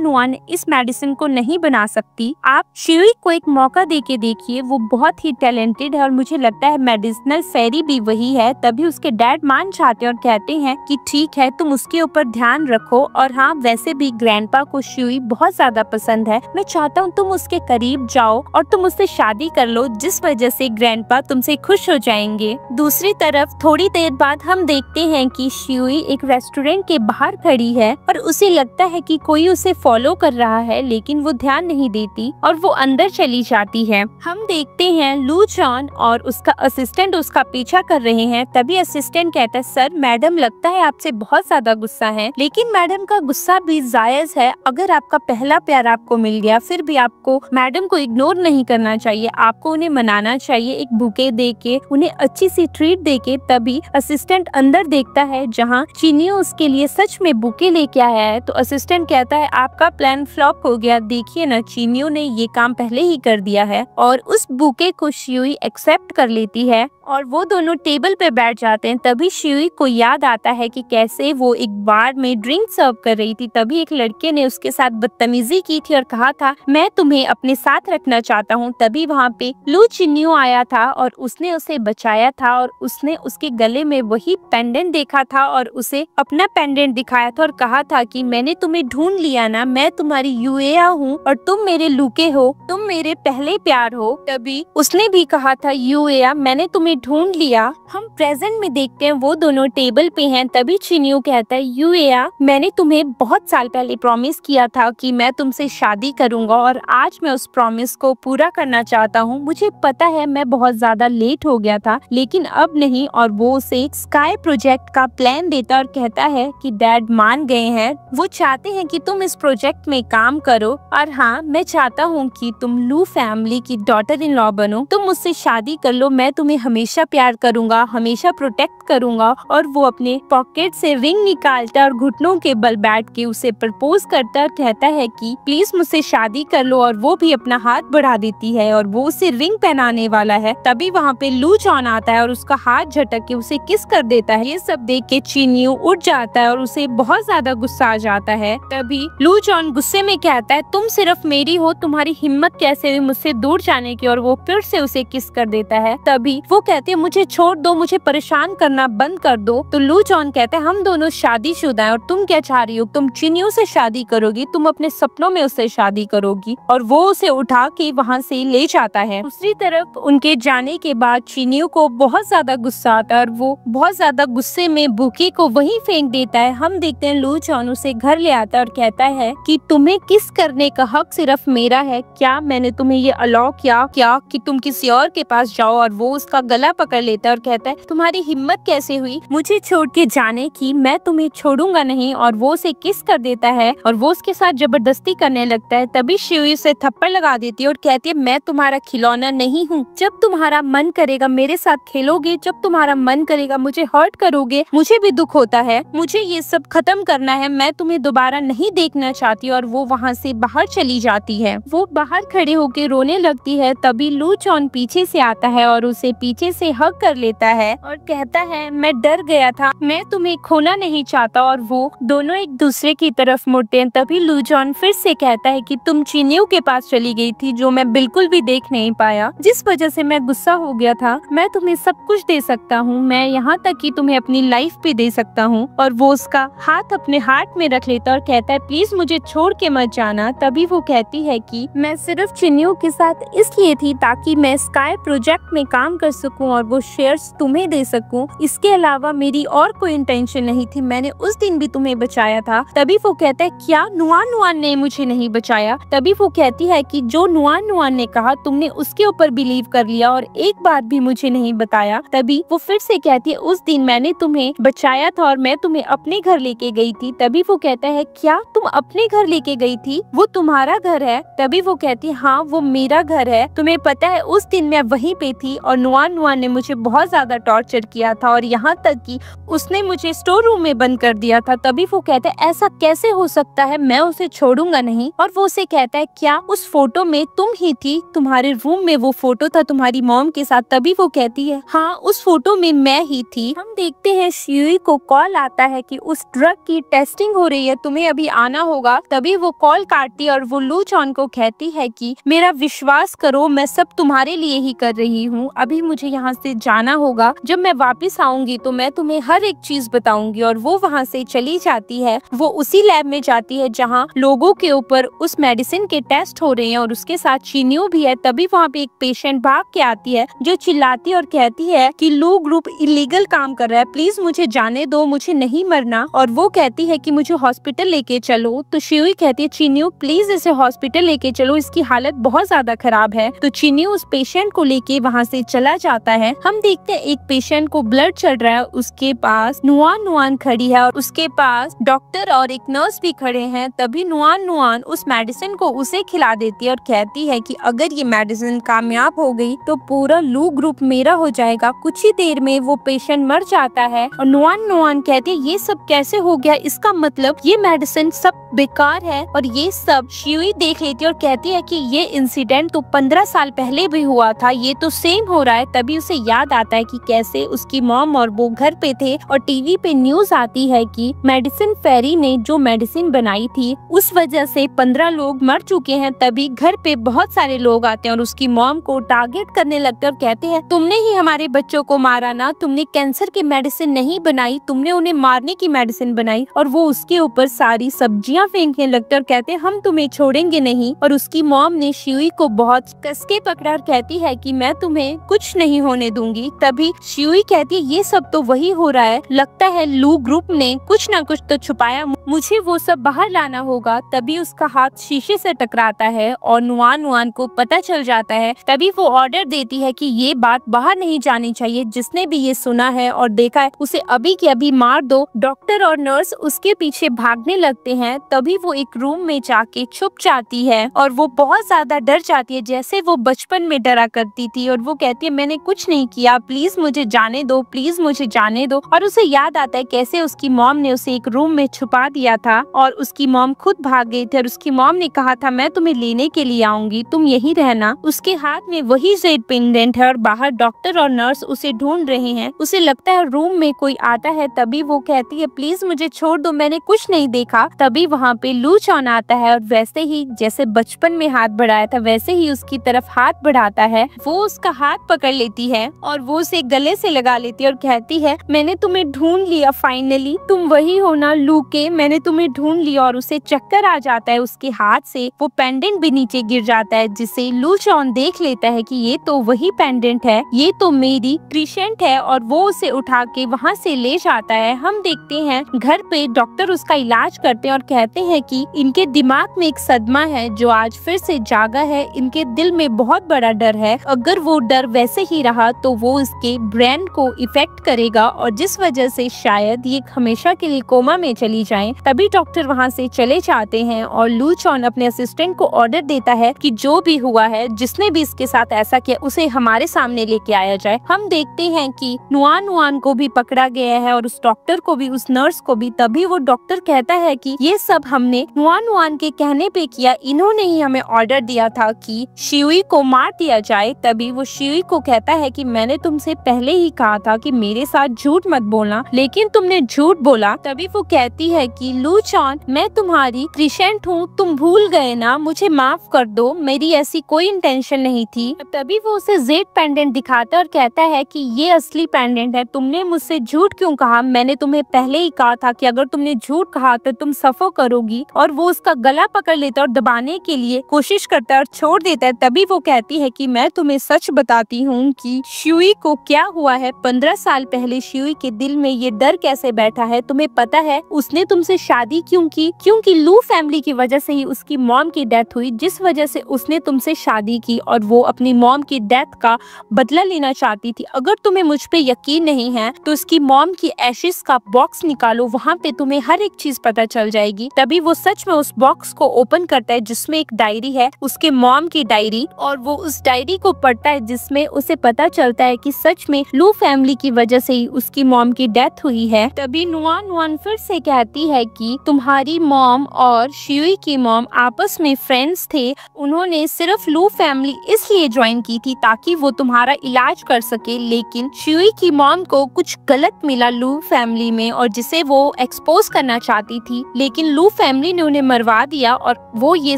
नुआन इस मेडिसिन को नहीं बना सकती, आप शियुई को एक मौका दे के देखिए, वो बहुत ही टैलेंटेड है और मुझे लगता है मेडिसिनल फेरी भी वही है। तभी उसके डैड मान जाते हैं और कहते हैं कि ठीक है तुम उसके ऊपर ध्यान रखो, और हाँ वैसे भी ग्रैंडपा को शियुई बहुत ज्यादा पसंद है, मैं चाहता हूँ तुम उसके करीब जाओ और तुम उससे शादी कर लो, जिस वजह से ग्रैंडपा तुमसे खुश हो जाएंगे। दूसरी तरफ थोड़ी देर बाद हम देखते हैं कि शियुई एक रेस्टोरेंट के बाहर खड़ी है और उसे लगता है कि कोई उसे फॉलो कर रहा है, लेकिन वो ध्यान नहीं देती और वो अंदर चली जाती है। हम देखते हैं लू चॉन और उसका असिस्टेंट उसका पीछा कर रहे हैं। तभी असिस्टेंट कहता है सर मैडम लगता है आपसे बहुत ज्यादा गुस्सा है, लेकिन मैडम का गुस्सा भी जायज है। अगर आपका पहला प्यार आपको मिल गया फिर भी आपको मैडम को इग्नोर नहीं करना चाहिए, आपको उन्हें मनाना चाहिए, एक बुके दे के उन्हें अच्छी सी ट्रीट दे के। तभी असिस्टेंट अंदर देखता है जहाँ चिन्यू उसके लिए सच में बुके लेके आया है। तो असिस्टेंट कहता है आपका प्लान फ्लॉप हो गया, देखिए ना चिन्यू ने ये काम पहले ही कर दिया है। और उस बुके को शियुई एक्सेप्ट कर लेती है और वो दोनों टेबल पे बैठ जाते हैं। तभी शियुई को याद आता है कि कैसे वो एक बार में ड्रिंक सर्व कर रही थी, तभी एक लड़के ने उसके साथ बदतमीजी की थी और कहा था मैं तुम्हें अपने साथ रखना चाहता हूँ। तभी वहाँ पे लू चिन्यू आया था और उसने उसे बचाया था और उसने उसके गले में वही पेंडेंट देखा था और उसे अपना पेंडेंट दिखाया था और कहा था कि मैंने तुम्हें ढूंढ लिया ना, मैं तुम्हारी यूएया हूँ और तुम मेरे लूके हो, तुम मेरे पहले प्यार हो। तभी उसने भी कहा था यूएया मैंने तुम्हें ढूंढ लिया। हम प्रेजेंट में देखते हैं वो दोनों टेबल पे हैं। तभी चिन्यू कहता है यूएया मैंने तुम्हें बहुत साल पहले प्रॉमिस किया था कि मैं तुमसे शादी करूंगा और आज मैं उस प्रॉमिस को पूरा करना चाहता हूँ। मुझे पता है मैं बहुत ज्यादा लेट हो गया था, लेकिन अब नहीं। और वो उसे स्काई प्रोजेक्ट का प्लान देता और कहता है कि डैड मान गए हैं, वो चाहते हैं कि तुम इस प्रोजेक्ट में काम करो और हाँ मैं चाहता हूँ कि तुम लू फैमिली की डॉटर इन लॉ बनो, तुम मुझसे शादी कर लो, मैं तुम्हें हमेशा प्यार करूंगा, हमेशा प्रोटेक्ट करूंगा। और वो अपने पॉकेट से रिंग निकालता है और घुटनों के बल बैठ के उसे प्रपोज करता है, कहता है कि प्लीज मुझसे शादी कर लो। और वो भी अपना हाथ बढ़ा देती है और वो उसे रिंग पहनाने वाला है। तभी वहाँ पे लू चॉन आता है और उसका हाथ झटक के उसे किस कर देता है। ये सब देख के चिन्यू उठ जाता है और उसे बहुत ज्यादा गुस्सा आ जाता है। तभी लू चॉन गुस्से में कहता है तुम सिर्फ मेरी हो, तुम्हारी हिम्मत कैसे हुई मुझसे दूर जाने की। और वो फिर से उसे किस कर देता है। तभी वो कहते हैं मुझे छोड़ दो, मुझे परेशान करना बंद कर दो। तो लू चॉन कहते हैं हम दोनों शादीशुदा हैं और तुम क्या चाह रही हो, तुम चिन्यू से शादी करोगी, तुम अपने सपनों में उससे शादी करोगी। और वो उसे उठा के वहाँ से ले जाता है। दूसरी तरफ उनके जाने के बाद चिन्यू को बहुत ज्यादा गुस्सा आता है और वो बहुत ज्यादा गुस्से में बुके को वहीं फेंक देता है। हम देखते हैं लू चॉन उसे घर ले आता है और कहता है कि तुम्हें किस करने का हक सिर्फ मेरा है, क्या मैंने तुम्हें ये अलाउ किया क्या कि तुम किसी और के पास जाओ। और वो उसका गला पकड़ लेता है और कहता है तुम्हारी हिम्मत कैसे हुई मुझे छोड़ के जाने की, मैं तुम्हें छोड़ूंगा नहीं। और वो उसे किस कर देता है और वो उसके साथ जबरदस्ती करने लगता है। तभी शियुई उसे थप्पड़ लगा देती है और कहती है मैं तुम्हारा खिलौना नहीं हूँ, जब तुम्हारा मन करेगा मेरे साथ खेलोगे, जब तुम्हारा मन करेगा मुझे हर्ट करोगे, मुझे भी दुख होता है, मुझे ये सब खत्म करना है, मैं तुम्हें दोबारा नहीं देखना चाहती। और वो वहाँ से बाहर चली जाती है। वो बाहर खड़े होके रोने लगती है। तभी लू चॉन पीछे से आता है और उसे पीछे से हग कर लेता है और कहता है मैं डर गया था, मैं तुम्हें खोना नहीं चाहता। और वो दोनों एक दूसरे की तरफ मुड़ते हैं। तभी लू जॉन फिर से कहता है कि तुम चिन्यू के पास चली गई थी, जो मैं बिल्कुल भी देख नहीं पाया, जिस वजह से मैं गुस्सा हो गया था। मैं तुम्हें सब कुछ दे सकता हूँ, मैं यहाँ तक कि तुम्हें अपनी लाइफ भी दे सकता हूँ। और वो उसका हाथ अपने हार्ट में रख लेता और कहता है प्लीज मुझे छोड़ के मत जाना। तभी वो कहती है कि मैं सिर्फ चिन्यू के साथ इसलिए थी ताकि मैं स्काई प्रोजेक्ट में काम कर सकूं और वो शेयर्स तुम्हें दे सकूं। इसके अलावा मेरी और कोई इंटेंशन नहीं थी। मैंने उस दिन भी तुम्हें बचाया था। तभी वो कहता है क्या नुआन नुआन ने मुझे नहीं बचाया? तभी वो कहती है कि जो नुआन नुआन ने कहा तुमने उसके ऊपर बिलीव कर लिया और एक बात भी मुझे नहीं बताया। तभी वो फिर से कहती है उस दिन मैंने तुम्हें बचाया था और मैं तुम्हें अपने घर लेके गई थी। तभी वो कहता है क्या तुम अपने घर लेके गई थी? वो तुम्हारा घर है? तभी वो कहती है हाँ वो मेरा घर है। तुम्हें पता है उस दिन मैं वहीं पे थी और नुआन नुआन ने मुझे बहुत ज्यादा टॉर्चर किया था और यहाँ तक कि उसने मुझे स्टोर रूम में बंद कर दिया था। तभी वो कहता है ऐसा कैसे हो सकता है, मैं उसे छोड़ूंगा नहीं। और वो उसे कहता है क्या उस फोटो में तुम ही थी? तुम्हारे रूम में वो फोटो था तुम्हारी मॉम के साथ? तभी वो कहती है हाँ उस फोटो में मैं ही थी। हम देखते हैं शियुई को कॉल आता है कि उस ड्रग की टेस्टिंग हो रही है, तुम्हें अभी आना होगा। तभी वो कॉल काटती है और वो लू चॉन को कहती है कि मेरा विश्वास करो, मैं सब तुम्हारे लिए ही कर रही हूँ। अभी मुझे यहाँ से जाना होगा, जब मैं वापस आऊंगी तो मैं तुम्हें हर एक चीज बताऊंगी। और वो वहाँ से चली जाती है। वो उसी लैब में जाती है जहाँ लोगों के ऊपर उस मेडिसिन के टेस्ट हो रहे हैं और उसके साथ चिन्यू भी है। तभी वहाँ पे एक पेशेंट भाग के आती है जो चिल्लाती और कहती है कि लू ग्रुप इलीगल काम कर रहा है, प्लीज मुझे जाने दो, मुझे नहीं मरना। और वो कहती है कि मुझे हॉस्पिटल लेके चलो। तो शियुई कहती है चिन्यू प्लीज इसे हॉस्पिटल लेके चलो, इसकी हालत बहुत ज्यादा खराब है। तो चिन्यू उस पेशेंट को लेके वहाँ से चला जाता है। हम देखते हैं एक पेशेंट को ब्लड चढ़ रहा है, उसके पास नुआन नुआन खड़ी है और उसके पास डॉक्टर और एक नर्स भी खड़े हैं। तभी नुआन नुआन उस मेडिसिन को उसे खिला देती है और कहती है कि अगर ये मेडिसिन कामयाब हो गई तो पूरा लू ग्रुप मेरा हो जाएगा। कुछ ही देर में वो पेशेंट मर जाता है और नुआन नुआन कहती है ये सब कैसे हो गया, इसका मतलब ये मेडिसिन सब बेकार है। और ये सब शियुई देख लेती है और कहती है कि ये इंसिडेंट तो 15 साल पहले भी हुआ था, ये तो सेम हो रहा है। तभी उसे याद आता है कि कैसे उसकी मॉम और वो घर पे थे और टीवी पे न्यूज आती है कि मेडिसिन फेरी ने जो मेडिसिन बनाई थी उस वजह से 15 लोग मर चुके हैं। तभी घर पे बहुत सारे लोग आते हैं और उसकी मॉम को टारगेट करने लगते और कहते हैं तुमने ही हमारे बच्चों को मारा ना, तुमने कैंसर की मेडिसिन नहीं बनाई, तुमने उन्हें मारने की मेडिसिन बनाई। और वो उसके ऊपर सारी सब्जियां फेंकने लगते और कहते हैं हम तुम्हें छोड़ेंगे नहीं। और उसकी मॉम ने शियुई को बहुत कस के पकड़ा और कहती है कि मैं तुम्हें कुछ नहीं होने दूंगी। तभी शियुई कहती है ये सब तो वही हो रहा है, लगता है लू ग्रुप ने कुछ ना कुछ तो छुपाया, मुझे वो सब बाहर लाना होगा। तभी उसका हाथ शीशे से टकराता है और नुआन नुआन को पता चल जाता है। तभी वो ऑर्डर देती है कि ये बात बाहर नहीं जानी चाहिए, जिसने भी ये सुना है और देखा है उसे अभी के अभी मार दो। डॉक्टर और नर्स उसके पीछे भागने लगते हैं। तभी वो एक रूम में जाके छुप जाती है और वो बहुत ज्यादा डर जाती है, जैसे वो बचपन में डरा करती थी। और वो कहती है मैंने कुछ नहीं किया, प्लीज मुझे जाने दो, प्लीज मुझे जाने दो। और उसे याद आता है कैसे उसकी मॉम ने उसे एक रूम में छुपा दिया था और उसकी मॉम खुद भाग गई थी और उसकी मॉम ने कहा था मैं तुम्हें लेने के लिए आऊंगी, तुम यहीं रहना। उसके हाथ में वही जेड पेंडेंट है और बाहर डॉक्टर और नर्स उसे ढूंढ रहे हैं। उसे लगता है रूम में कोई आता है। तभी वो कहती है प्लीज मुझे छोड़ दो, मैंने कुछ नहीं देखा। तभी वहाँ पे लू चॉन आता है और वैसे ही जैसे बचपन में हाथ बढ़ाया था वैसे ही उसकी तरफ हाथ बढ़ाता है। वो उसका हाथ पकड़ लेती है और वो उसे गले से लगा लेती है और कहती है मैंने तुम्हें ढूंढ लिया, फाइनली तुम वही हो ना लू के, मैंने तुम्हें ढूंढ लिया। और उसे चक्कर आ जाता है, उसके हाथ से वो पेंडेंट भी नीचे गिर जाता है, जिसे लू चॉन देख लेता है कि ये तो वही पेंडेंट है, ये तो मेरी क्रिसेंट है। और वो उसे उठा के वहाँ से ले जाता है। हम देखते हैं घर पे डॉक्टर उसका इलाज करते हैं और कहते हैं कि इनके दिमाग में एक सदमा है जो आज फिर से जागा है, इनके दिल में बहुत बड़ा डर है। अगर वो डर वैसे ही रहा तो वो इसके ब्रेन को इफेक्ट करेगा और जिस वजह से शायद ये हमेशा के लिए कोमा में चली जाए। तभी डॉक्टर वहाँ से चले जाते हैं और लू चॉन अपने असिस्टेंट को ऑर्डर देता है कि जो भी हुआ है, जिसने भी इसके साथ ऐसा किया उसे हमारे सामने लेके आया जाए। हम देखते हैं कि नुआन नुआन को भी पकड़ा गया है और उस डॉक्टर को भी, उस नर्स को भी। तभी वो डॉक्टर कहता है कि ये सब हमने नुआन नुआन के कहने पे किया, इन्होंने ही हमें ऑर्डर दिया था कि शियुई को मार दिया जाए। तभी वो शियुई को कहता है कि मैंने तुमसे पहले ही कहा था कि मेरे साथ झूठ मत बोलना, लेकिन तुमने झूठ बोला। तभी वो कहती है कि लू चॉन, मैं तुम्हारी क्रिसेंट हूँ, तुम भूल गए ना, मुझे माफ कर दो, मेरी ऐसी कोई इंटेंशन नहीं थी। तभी वो उसे जेड पेंडेंट दिखाता है और कहता है कि ये असली पेंडेंट है, तुमने मुझसे झूठ क्यों कहा, मैंने तुम्हें पहले ही कहा था कि अगर तुमने झूठ कहा तो तुम सफर करोगी। और वो उसका गला पकड़ लेता है और दबाने के लिए कोशिश करता है और छोड़ देता है। तभी वो कहती है कि मैं तुम्हें सच बताती हूँ कि शियुई को क्या हुआ है। 15 साल पहले शियुई के दिल में ये डर कैसे बैठा है, तुम्हें पता है उसने तुमसे शादी क्यों की? क्योंकि लू फैमिली की वजह से ही उसकी मॉम की डेथ हुई, जिस वजह से उसने तुमसे शादी की और वो अपनी मॉम की डेथ का बदला लेना चाहती थी। अगर तुम्हें मुझ पे यकीन नहीं है तो उसकी मॉम की एशेस का बॉक्स निकालो, वहाँ पे तुम्हें हर एक चीज पता चल जाएगी। तभी वो सच में उस बॉक्स को ओपन करता है जिसमें एक डायरी है, उसके मॉम की डायरी, और वो उस डायरी को पढ़ता है जिसमें उसे पता चलता है कि सच में लू फैमिली की वजह से ही उसकी मॉम की डेथ हुई है। तभी नुआन नुआन फिर से कहती है कि तुम्हारी मॉम और शियुई की मॉम आपस में फ्रेंड्स थे, उन्होंने सिर्फ लू फैमिली इसलिए ज्वाइन की थी ताकि वो तुम्हारा इलाज कर सके, लेकिन शियुई की मॉम को कुछ गलत मिला लू फैमिली में और जिसे वो एक्सपोज करना चाहती थी, लेकिन लू फैमिली ने उन्हें मरवा दिया। और वो ये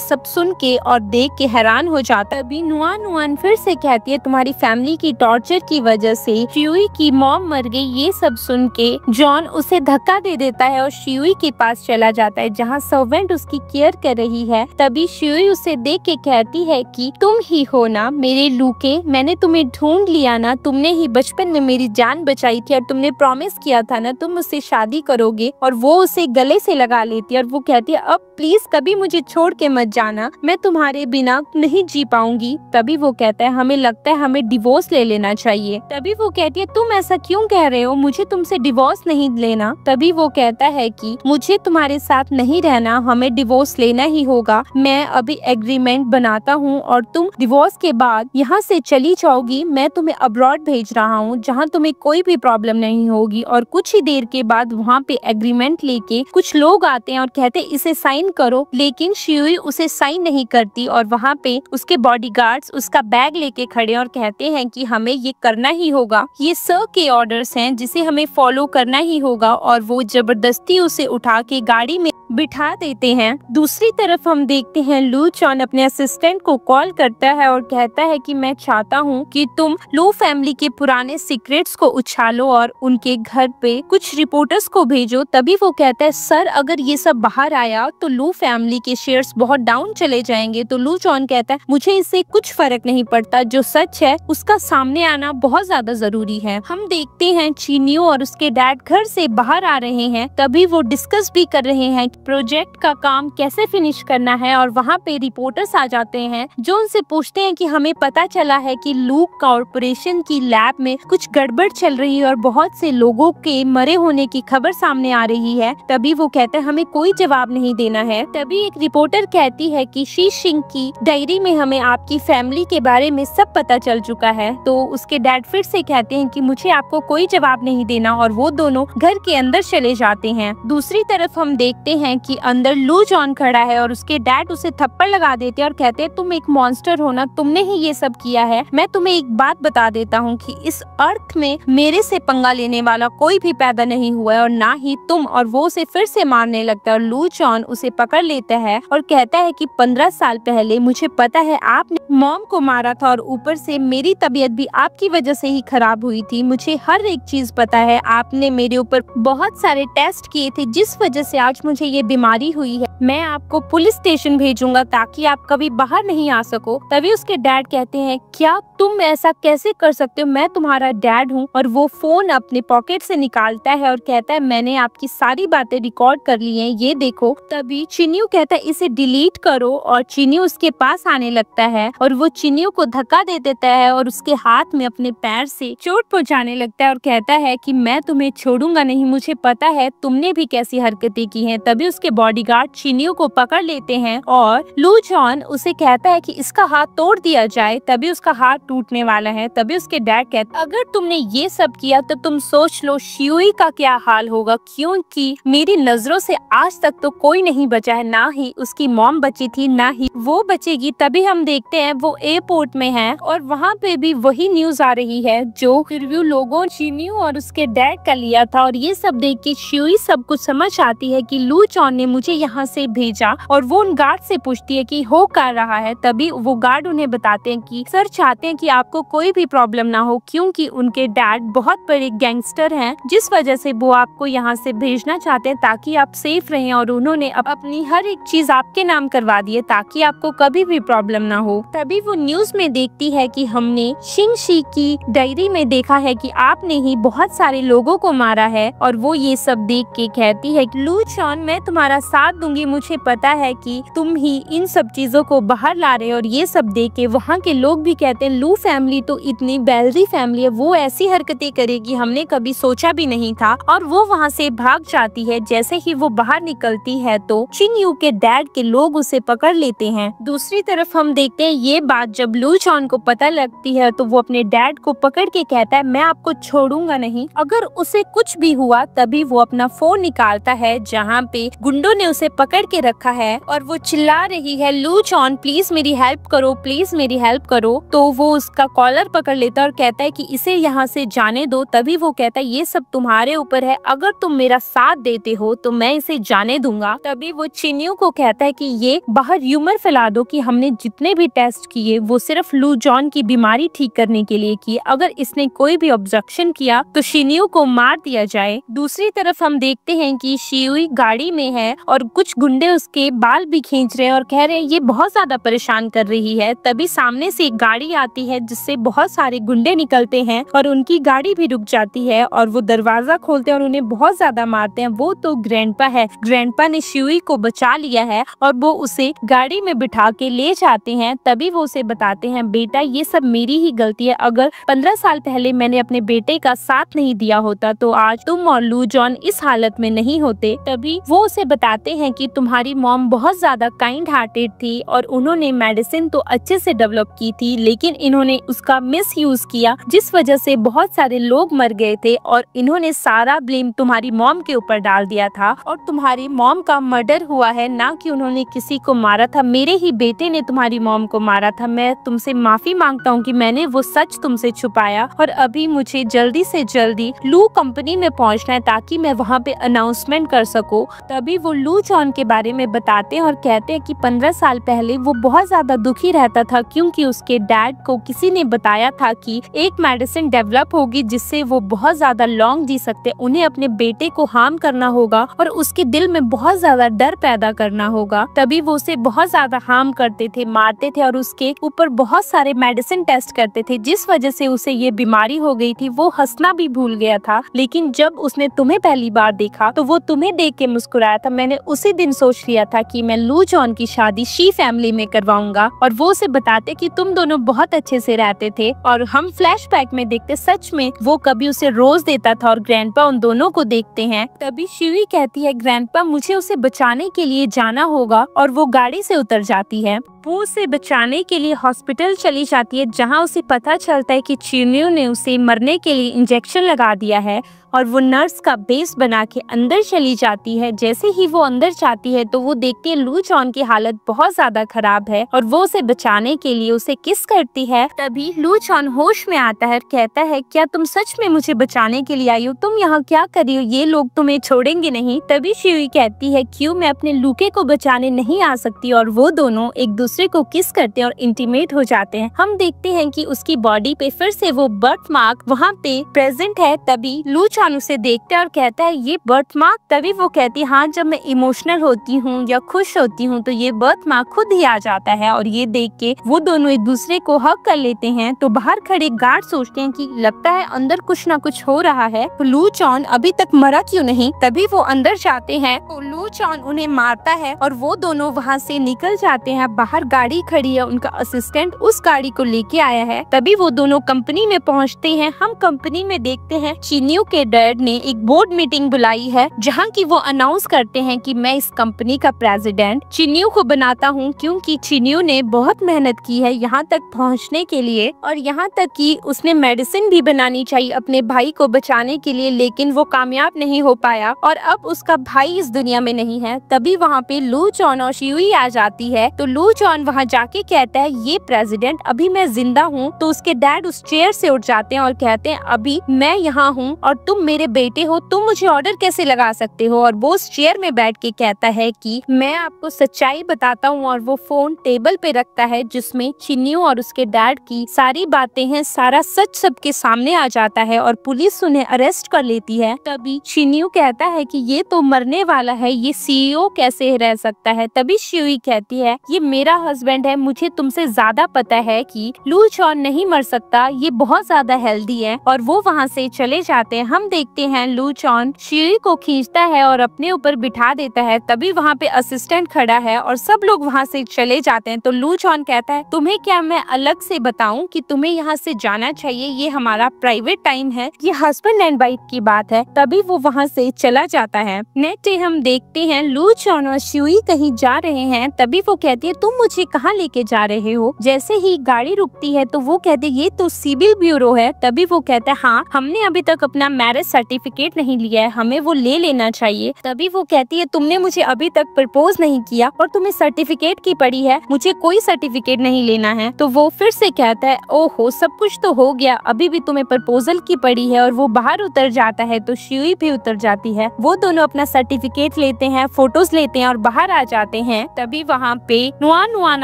सब सुन के और देख के हैरान हो जाता है। अभी नुआन नुआन फिर से कहती है तुम्हारी फैमिली की टॉर्चर की वजह से शियुई की मॉम मर गई। ये सब सुन के जॉन उसे धक्का दे देता है और शियुई के पास चला जाता है जहाँ सर्वेंट उसकी केयर कर रही है। तभी शियुई उसे देख के कहती है कि तुम ही हो ना मेरे लूके, मैंने तुम्हें ढूंढ लिया ना, तुमने ही बचपन में मेरी जान बचाई थी और तुमने प्रॉमिस किया था ना तुम मुझसे शादी करोगे। और वो उसे गले से लगा लेती है और वो कहती है अब प्लीज कभी मुझे छोड़ के मत जाना, मैं तुम्हारे बिना नहीं जी पाऊंगी। तभी वो कहता है हमें लगता है हमें डिवोर्स ले लेना चाहिए। तभी वो कहती है तुम ऐसा क्यों कह रहे हो, मुझे तुमसे डिवोर्स नहीं लेना। तभी वो कहता है कि मुझे तुम्हारे साथ नहीं रहना, हमें डिवोर्स लेना ही होगा। मैं अभी एग्रीमेंट बनाता हूँ और तुम डिवोर्स के बाद यहाँ से चली जाओगी। मैं तुम्हें अब्रॉड भेज रहा हूँ जहाँ तुम्हें कोई भी प्रॉब्लम नहीं होगी। और कुछ ही देर के बाद वहाँ पे एग्रीमेंट लेके कुछ लोग आते हैं और कहते हैं इसे साइन करो, लेकिन शियुई उसे साइन नहीं करती और वहाँ पे उसके बॉडीगार्ड्स उसका बैग लेके खड़े और कहते हैं कि हमें ये करना ही होगा, ये सर के ऑर्डर्स हैं जिसे हमें फॉलो करना ही होगा। और वो जबरदस्ती उसे उठा के गाड़ी में बिठा देते हैं। दूसरी तरफ हम देखते हैं लू चॉन अपने असिस्टेंट को कॉल करता है और कहता है कि मैं चाहता हूँ कि तुम लू फैमिली के पुराने सीक्रेट्स को उछालो और उनके घर पे कुछ रिपोर्टर्स को भेजो। तभी वो कहता है सर अगर ये सब बाहर आया तो लू फैमिली के शेयर्स बहुत डाउन चले जाएंगे। तो लू चॉन कहता है मुझे इससे कुछ फर्क नहीं पड़ता, जो सच है उसका सामने आना बहुत ज्यादा जरूरी है। हम देखते हैं चीनियो और उसके डैड घर से बाहर आ रहे हैं। तभी वो डिस्कस भी कर रहे हैं प्रोजेक्ट का काम कैसे फिनिश करना है और वहाँ पे रिपोर्टर्स आ जाते हैं जो उनसे पूछते हैं कि हमें पता चला है कि लूक कॉर्पोरेशन की लैब में कुछ गड़बड़ चल रही है और बहुत से लोगों के मरे होने की खबर सामने आ रही है। तभी वो कहते हैं हमें कोई जवाब नहीं देना है। तभी एक रिपोर्टर कहती है कि शी शिंग की डायरी में हमें आपकी फैमिली के बारे में सब पता चल चुका है। तो उसके डैड फिर से कहते हैं कि मुझे आपको कोई जवाब नहीं देना और वो दोनों घर के अंदर चले जाते हैं। दूसरी तरफ हम देखते हैं कि अंदर लू जॉन खड़ा है और उसके डैड उसे थप्पड़ लगा देते हैं और कहते हैं तुम एक मॉन्स्टर हो ना, तुमने ही ये सब किया है। मैं तुम्हें एक बात बता देता हूँ कि इस अर्थ में मेरे से पंगा लेने वाला कोई भी पैदा नहीं हुआ है और ना ही तुम। और वो उसे फिर से मारने लगता है और लू जॉन उसे पकड़ लेता है और कहता है कि 15 साल पहले मुझे पता है आपने मॉम को मारा था और ऊपर से मेरी तबीयत भी आपकी वजह से ही खराब हुई थी। मुझे हर एक चीज पता है, आपने मेरे ऊपर बहुत सारे टेस्ट किए थे जिस वजह से आज मुझे ये बीमारी हुई है। मैं आपको पुलिस स्टेशन भेजूंगा ताकि आप कभी बाहर नहीं आ सको। तभी उसके डैड कहते हैं क्या तुम ऐसा कैसे कर सकते हो, मैं तुम्हारा डैड हूँ। और वो फोन अपने पॉकेट से निकालता है और कहता है मैंने आपकी सारी बातें रिकॉर्ड कर ली हैं, ये देखो। तभी चिन्यू कहता है इसे डिलीट करो और चिन्यू उसके पास आने लगता है और वो चिन्यू को धक्का दे देता है और उसके हाथ में अपने पैर से चोट पहुंचाने लगता है और कहता है कि मैं तुम्हें छोड़ूंगा नहीं, मुझे पता है तुमने भी कैसी हरकतें की हैं। तभी उसके बॉडीगार्ड चिन्यू को पकड़ लेते हैं और लू जॉन उसे कहता है कि इसका हाथ तोड़ दिया जाए। तभी उसका हाथ टूटने वाला है। तभी उसके डैड कहते अगर तुमने ये सब किया तो तुम सोच लो शियुई का क्या हाल होगा, क्योंकि मेरी नजरों से आज तक तो कोई नहीं बचा है, ना ही उसकी मॉम बची थी ना ही वो बचेगी। तभी हम देखते हैं वो एयरपोर्ट में है और वहाँ पे भी वही न्यूज आ रही है जो रिव्यू लोगों शिन्यू और उसके डैड का लिया था। और ये सब देख के शियुई सब कुछ समझ आती है कि लू चॉन ने मुझे यहाँ से भेजा और वो उन गार्ड से पूछती है कि हो कर रहा है। तभी वो गार्ड उन्हें बताते हैं कि सर चाहते हैं कि आपको कोई भी प्रॉब्लम ना हो, क्योंकि उनके डैड बहुत बड़े गैंगस्टर हैं, जिस वजह से वो आपको यहाँ से भेजना चाहते हैं ताकि आप सेफ रहें। और उन्होंने अपनी हर एक चीज आपके नाम करवा दी है ताकि आपको कभी भी प्रॉब्लम ना हो। तभी वो न्यूज में देखती है कि हमने शिंगशी की डायरी में देखा है कि आपने ही बहुत सारे लोगों को मारा है। और वो ये सब देख के कहती है लू चॉन मैं तुम्हारा साथ दूंगी, मुझे पता है कि तुम ही इन सब चीजों को बाहर ला रहे हो। और ये सब देख के वहाँ के लोग भी कहते हैं लू फैमिली तो इतनी वेल्दी फैमिली है, वो ऐसी हरकतें करेगी हमने कभी सोचा भी नहीं था। और वो वहाँ से भाग जाती है। जैसे ही वो बाहर निकलती है तो शिन्यू के डैड के लोग उसे पकड़ लेते हैं। दूसरी तरफ हम देखते हैं ये बात जब लू चॉन को पता लगती है तो वो अपने डैड को पकड़ के कहता है मैं आपको छोड़ूंगा नहीं, अगर उसे कुछ भी हुआ। तभी वो अपना फोन निकालता है जहाँ पे गुंडों ने उसे पकड़ के रखा है और वो चिल्ला रही है लू चॉन प्लीज मेरी हेल्प करो, प्लीज मेरी हेल्प करो। तो वो उसका कॉलर पकड़ लेता है और कहता है कि इसे यहाँ से जाने दो। तभी वो कहता है ये सब तुम्हारे ऊपर है, अगर तुम मेरा साथ देते हो तो मैं इसे जाने दूंगा। तभी वो चिन्यू को कहता है कि ये बाहर ह्यूमर फैला दो कि हमने जितने भी टेस्ट किए वो सिर्फ लू जॉन की बीमारी ठीक करने के लिए किए, अगर इसने कोई भी ऑब्जेक्शन किया तो शिन्यू को मार दिया जाए। दूसरी तरफ हम देखते हैं कि शियुई गाड़ी में है और कुछ गुंडे उसके बाल भी खींच रहे हैं और कह रहे हैं ये बहुत ज्यादा परेशान कर रही है। तभी सामने से एक गाड़ी आती है जिससे बहुत सारे गुंडे निकलते हैं और उनकी गाड़ी भी रुक जाती है और वो दरवाजा खोलते हैं और उन्हें बहुत ज्यादा मारते हैं। वो तो ग्रैंडपा है, ग्रैंडपा ने शियुई को बचा लिया है और वो उसे गाड़ी में बिठा के ले जाते हैं। तभी वो उसे बताते हैं बेटा ये सब मेरी ही गलती है, अगर 15 साल पहले मैंने अपने बेटे का साथ नहीं दिया होता तो आज तुम और लू जॉन इस हालत में नहीं होते। तभी वो उसे बताते हैं कि तुम्हारी मॉम बहुत ज्यादा काइंड हार्टेड थी और उन्होंने मेडिसिन तो अच्छे से डेवलप की थी, लेकिन इन्होंने उसका मिस यूज किया जिस वजह से बहुत सारे लोग मर गए थे और इन्होंने सारा ब्लेम तुम्हारी मॉम के ऊपर डाल दिया था और तुम्हारी मॉम का मर्डर हुआ है, ना कि उन्होंने किसी को मारा था। मेरे ही बेटे ने तुम्हारी मॉम को मारा था। मैं तुमसे माफी मांगता हूँ कि मैंने वो सच तुमसे छुपाया और अभी मुझे जल्दी से जल्दी लू कंपनी में पहुँचना है ताकि मैं वहाँ पे अनाउंसमेंट कर सकूं। तभी वो लू जॉन के बारे में बताते हैं और कहते हैं कि 15 साल पहले वो बहुत ज्यादा दुखी रहता था क्योंकि उसके डैड को किसी ने बताया था कि एक मेडिसिन डेवलप होगी जिससे वो बहुत ज्यादा लॉन्ग जी सकते, उन्हें अपने बेटे को हार्म करना होगा और उसके दिल में बहुत ज्यादा डर पैदा करना होगा। तभी वो उसे बहुत ज्यादा हार्म करते थे, मारते थे और उसके ऊपर बहुत सारे मेडिसिन टेस्ट करते थे जिस वजह से उसे ये बीमारी हो गई थी। वो हंसना भी भूल गया था, लेकिन जब उसने तुम्हें पहली बार देखा तो वो तुम्हें देख के मुस्कुराया था। मैंने उसी दिन सोच लिया था कि मैं लू जॉन की शादी शी फैमिली में करवाऊंगा। और वो उसे बताते कि तुम दोनों बहुत अच्छे से रहते थे और हम फ्लैशबैक में देखते सच में वो कभी उसे रोज देता था और ग्रैंडपा उन दोनों को देखते हैं। तभी शिवी कहती है ग्रैंडपा मुझे उसे बचाने के लिए जाना होगा और वो गाड़ी से उतर जाती है। वो उसे बचाने के लिए हॉस्पिटल चली जाती है जहां उसे पता चलता है कि चिन्यू ने उसे मरने के लिए इंजेक्शन लगा दिया है और वो नर्स का बेस बना के अंदर चली जाती है। जैसे ही वो अंदर जाती है तो वो देखती है लू जॉन की हालत बहुत ज्यादा खराब है और वो उसे बचाने के लिए उसे किस करती है। तभी लू जॉन होश में आता है, कहता है क्या तुम सच में मुझे बचाने के लिए आई हो? तुम यहाँ क्या कर रही हो? ये लोग तुम्हें छोड़ेंगे नहीं। तभी शिवी कहती है क्यों, मैं अपने लूके को बचाने नहीं आ सकती। और वो दोनों एक दूसरे को किस करते हैं और इंटीमेट हो जाते हैं। हम देखते हैं कि उसकी बॉडी पे फिर से वो बर्थ मार्क वहाँ पे प्रेजेंट है। तभी लू जॉन उसे देखता है और कहता है ये बर्थ मार्क? तभी वो कहती है हाँ, जब मैं इमोशनल होती हूँ या खुश होती हूँ तो ये बर्थ मार्क खुद ही आ जाता है। और ये देख के वो दोनों एक दूसरे को हग कर लेते हैं। तो बाहर खड़े गार्ड सोचते हैं कि लगता है अंदर कुछ ना कुछ हो रहा है, तो लू जॉन अभी तक मरा क्यों नहीं। तभी वो अंदर जाते हैं तो लू जॉन उन्हें मारता है और वो दोनों वहाँ से निकल जाते हैं। बाहर गाड़ी खड़ी है, उनका असिस्टेंट उस गाड़ी को लेके आया है। तभी वो दोनों कंपनी में पहुँचते हैं। हम कंपनी में देखते हैं चिन्यू के डैड ने एक बोर्ड मीटिंग बुलाई है जहाँ की वो अनाउंस करते हैं कि मैं इस कंपनी का प्रेसिडेंट चिन्यू को बनाता हूँ, क्योंकि चिन्यू ने बहुत मेहनत की है यहाँ तक पहुँचने के लिए, और यहाँ तक कि उसने मेडिसिन भी बनानी चाहिए अपने भाई को बचाने के लिए, लेकिन वो कामयाब नहीं हो पाया और अब उसका भाई इस दुनिया में नहीं है। तभी वहाँ पे लू चॉन और शियुई आ जाती है। तो लू चॉन वहाँ जाके कहता है ये प्रेसिडेंट अभी मैं जिंदा हूँ। तो उसके डैड उस चेयर से उठ जाते हैं और कहते हैं अभी मैं यहाँ हूँ और तुम मेरे बेटे हो, तुम मुझे ऑर्डर कैसे लगा सकते हो। और वो उस चेयर में बैठ के कहता है कि मैं आपको सच्चाई बताता हूँ, और वो फोन टेबल पे रखता है जिसमें चिन्यू और उसके डैड की सारी बातें हैं, सारा सच सबके सामने आ जाता है और पुलिस उन्हें अरेस्ट कर लेती है। तभी चिन्यू कहता है कि ये तो मरने वाला है, ये सीईओ कैसे रह सकता है। तभी शियुई कहती है ये मेरा हस्बैंड है, मुझे तुमसे ज्यादा पता है कि लू चॉन नहीं मर सकता, ये बहुत ज्यादा हेल्दी है। और वो वहाँ से चले जाते हैं। हम देखते हैं लू चॉन शियुई को खींचता है और अपने ऊपर बिठा देता है। तभी वहाँ पे असिस्टेंट खड़ा है और सब लोग वहाँ से चले जाते हैं। तो लू चॉन कहता है तुम्हें क्या मैं अलग से बताऊं कि तुम्हें यहाँ से जाना चाहिए, ये हमारा प्राइवेट टाइम है, ये हस्बैंड एंड वाइफ की बात है। तभी वो वहाँ से चला जाता है। नेक्स्ट डे हम देखते हैं लू चॉन और शियुई कहीं जा रहे हैं। तभी वो कहती है तुम मुझे कहाँ लेके जा रहे हो। जैसे ही गाड़ी रुकती है तो वो कहते ये तो सिविल ब्यूरो है। तभी वो कहता है हाँ हमने अभी तक अपना मैरिज सर्टिफिकेट नहीं लिया है, हमें वो ले लेना चाहिए। तभी वो कहती है तुमने मुझे अभी तक प्रपोज नहीं किया और तुम्हें सर्टिफिकेट की पड़ी है, मुझे कोई सर्टिफिकेट नहीं लेना है। तो वो फिर से कहता है ओहो सब कुछ तो हो गया, अभी भी तुम्हें प्रपोजल की पड़ी है। और वो बाहर उतर जाता है तो शियुई भी उतर जाती है। वो दोनों अपना सर्टिफिकेट लेते हैं, फोटोज लेते हैं और बाहर आ जाते हैं। तभी वहाँ पे नुआन नुआन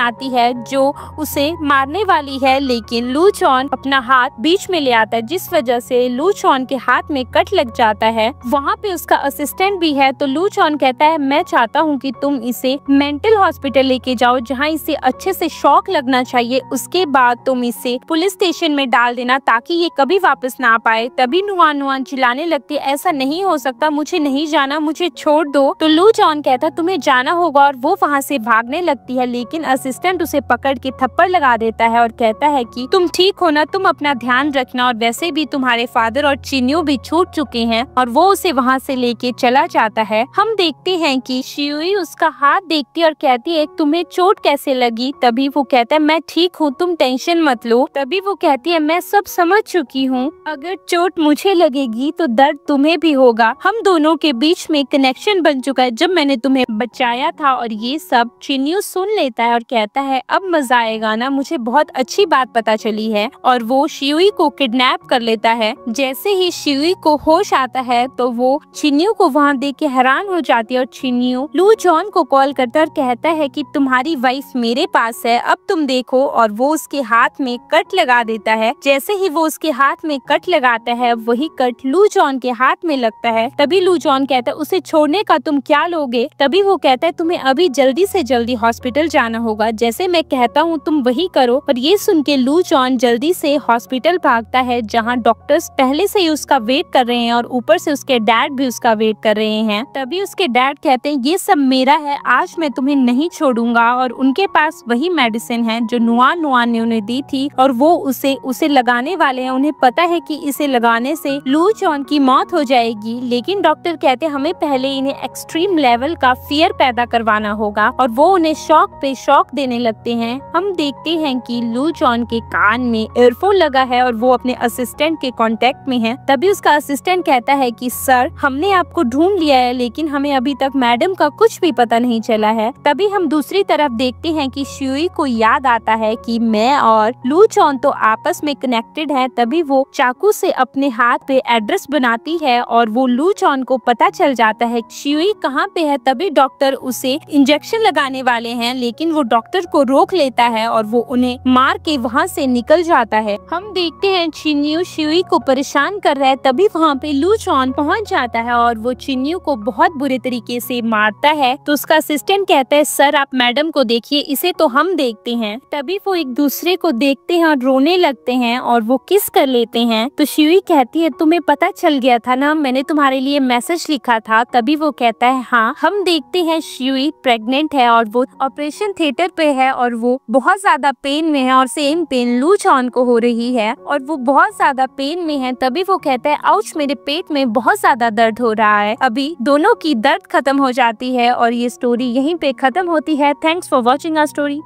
आती है जो उसे मारने वाली है, लेकिन लू चॉन अपना हाथ बीच में ले आता है जिस वजह से लू चॉन के हाथ में कट लग जाता है। वहाँ पे उसका असिस्टेंट भी है। तो लू चॉन कहता है मैं चाहता हूँ कि तुम इसे मेंटल हॉस्पिटल लेके जाओ जहाँ इसे अच्छे से शॉक लगना चाहिए, उसके बाद तुम इसे पुलिस स्टेशन में डाल देना ताकि ये कभी वापस ना आ पाए। तभी नुआन नुआन चिल्लाने लगती है ऐसा नहीं हो सकता, मुझे नहीं जाना, मुझे छोड़ दो। तो लू चॉन कहता है तुम्हें जाना होगा और वो वहाँ से भागने लगती है, लेकिन असिस्टेंट उसे पकड़ के थप्पड़ लगा देता है और कहता है कि तुम ठीक हो ना, तुम अपना ध्यान रखना, और वैसे भी तुम्हारे फादर और चिन्यू भी छूट चुके हैं। और वो उसे वहाँ से लेके चला जाता है। हम देखते हैं कि शियुई उसका हाथ देखती है और कहती है तुम्हें चोट कैसे लगी। तभी वो कहता है मैं ठीक हूँ, तुम टेंशन मत लो। तभी वो कहती है मैं सब समझ चुकी हूँ, अगर चोट मुझे लगेगी तो दर्द तुम्हें भी होगा, हम दोनों के बीच में कनेक्शन बन चुका है जब मैंने तुम्हें बचाया था। और ये सब चिन्यू सुन लेता है और कहता है अब मजा आएगा ना, मुझे बहुत अच्छी बात पता चली है। और वो शियुई को किडनैप कर लेता है। जैसे ही शियुई को होश आता है तो वो चिन्यू को वहाँ देख के हैरान हो जाती है और चिन्यू लू चॉन को कॉल करता है और कहता है कि तुम्हारी वाइफ मेरे पास है, अब तुम देखो। और वो उसके हाथ में कट लगा देता है। जैसे ही वो उसके हाथ में कट लगाता है वही कट लू चॉन के हाथ में लगता है। तभी लू चॉन कहता है उसे छोड़ने का तुम क्या लोगे। तभी वो कहता है तुम्हें अभी जल्दी से जल्दी हॉस्पिटल जाना होगा, जैसे मैं कहता हूँ तुम वही करो। पर ये सुन के लू चॉन जल्दी से हॉस्पिटल भागता है जहाँ डॉक्टर्स पहले से ही उसका वेट कर रहे हैं और ऊपर से उसके डैड भी उसका वेट कर रहे हैं। तभी उसके डैड कहते हैं ये सब मेरा है, आज मैं तुम्हें नहीं छोड़ूंगा। और उनके पास वही मेडिसिन है जो नुआन नुआन ने उन्हें दी थी और वो उसे लगाने वाले हैं। उन्हें पता है कि इसे लगाने से लू चॉन की मौत हो जाएगी, लेकिन डॉक्टर कहते हैं हमें पहले इन्हें एक्सट्रीम लेवल का फियर पैदा करवाना होगा। और वो उन्हें शॉक पे शॉक देने लगते हैं। हम देखते हैं कि लू चॉन के कान में ईयरफोन लगा है और वो अपने असिस्टेंट के कांटेक्ट में है। तभी उसका असिस्टेंट कहता है कि सर हमने आपको ढूंढ लिया है, लेकिन हमें अभी तक मैडम का कुछ भी पता नहीं चला है। तभी हम दूसरी तरफ देखते हैं कि शियुई को याद आता है कि मैं और लू चॉन तो आपस में कनेक्टेड है। तभी वो चाकू से अपने हाथ पे एड्रेस बनाती है और वो लू चॉन को पता चल जाता है शियुई कहाँ पे है। तभी डॉक्टर उसे इंजेक्शन लगाने वाले हैं, लेकिन वो डॉक्टर को रोक लेता है और वो उन्हें मार के वहाँ से निकल जाता है। हम देखते हैं चिन्यू शियुई को परेशान कर रहा है। तभी वहाँ पे लू चॉन पहुँच जाता है और वो चिन्यू को बहुत बुरे तरीके से मारता है। तो उसका असिस्टेंट कहता है सर आप मैडम को देखिए, इसे तो हम देखते हैं। तभी वो एक दूसरे को देखते हैं और रोने लगते हैं और वो किस कर लेते हैं। तो शियुई कहती है तुम्हें पता चल गया था ना, मैंने तुम्हारे लिए मैसेज लिखा था। तभी वो कहता है हाँ। हम देखते हैं शियुई प्रेग्नेंट है और वो ऑपरेशन थिएटर पे है और वो बहुत ज्यादा पेन में है और सेम पेन लू चॉन को हो रही है और वो बहुत ज्यादा पेन में है। तभी वो कहता है आउच, मेरे पेट में बहुत ज्यादा दर्द हो रहा है। अभी दोनों की दर्द खत्म हो जाती है और ये स्टोरी यहीं पे खत्म होती है। Thanks for watching our story.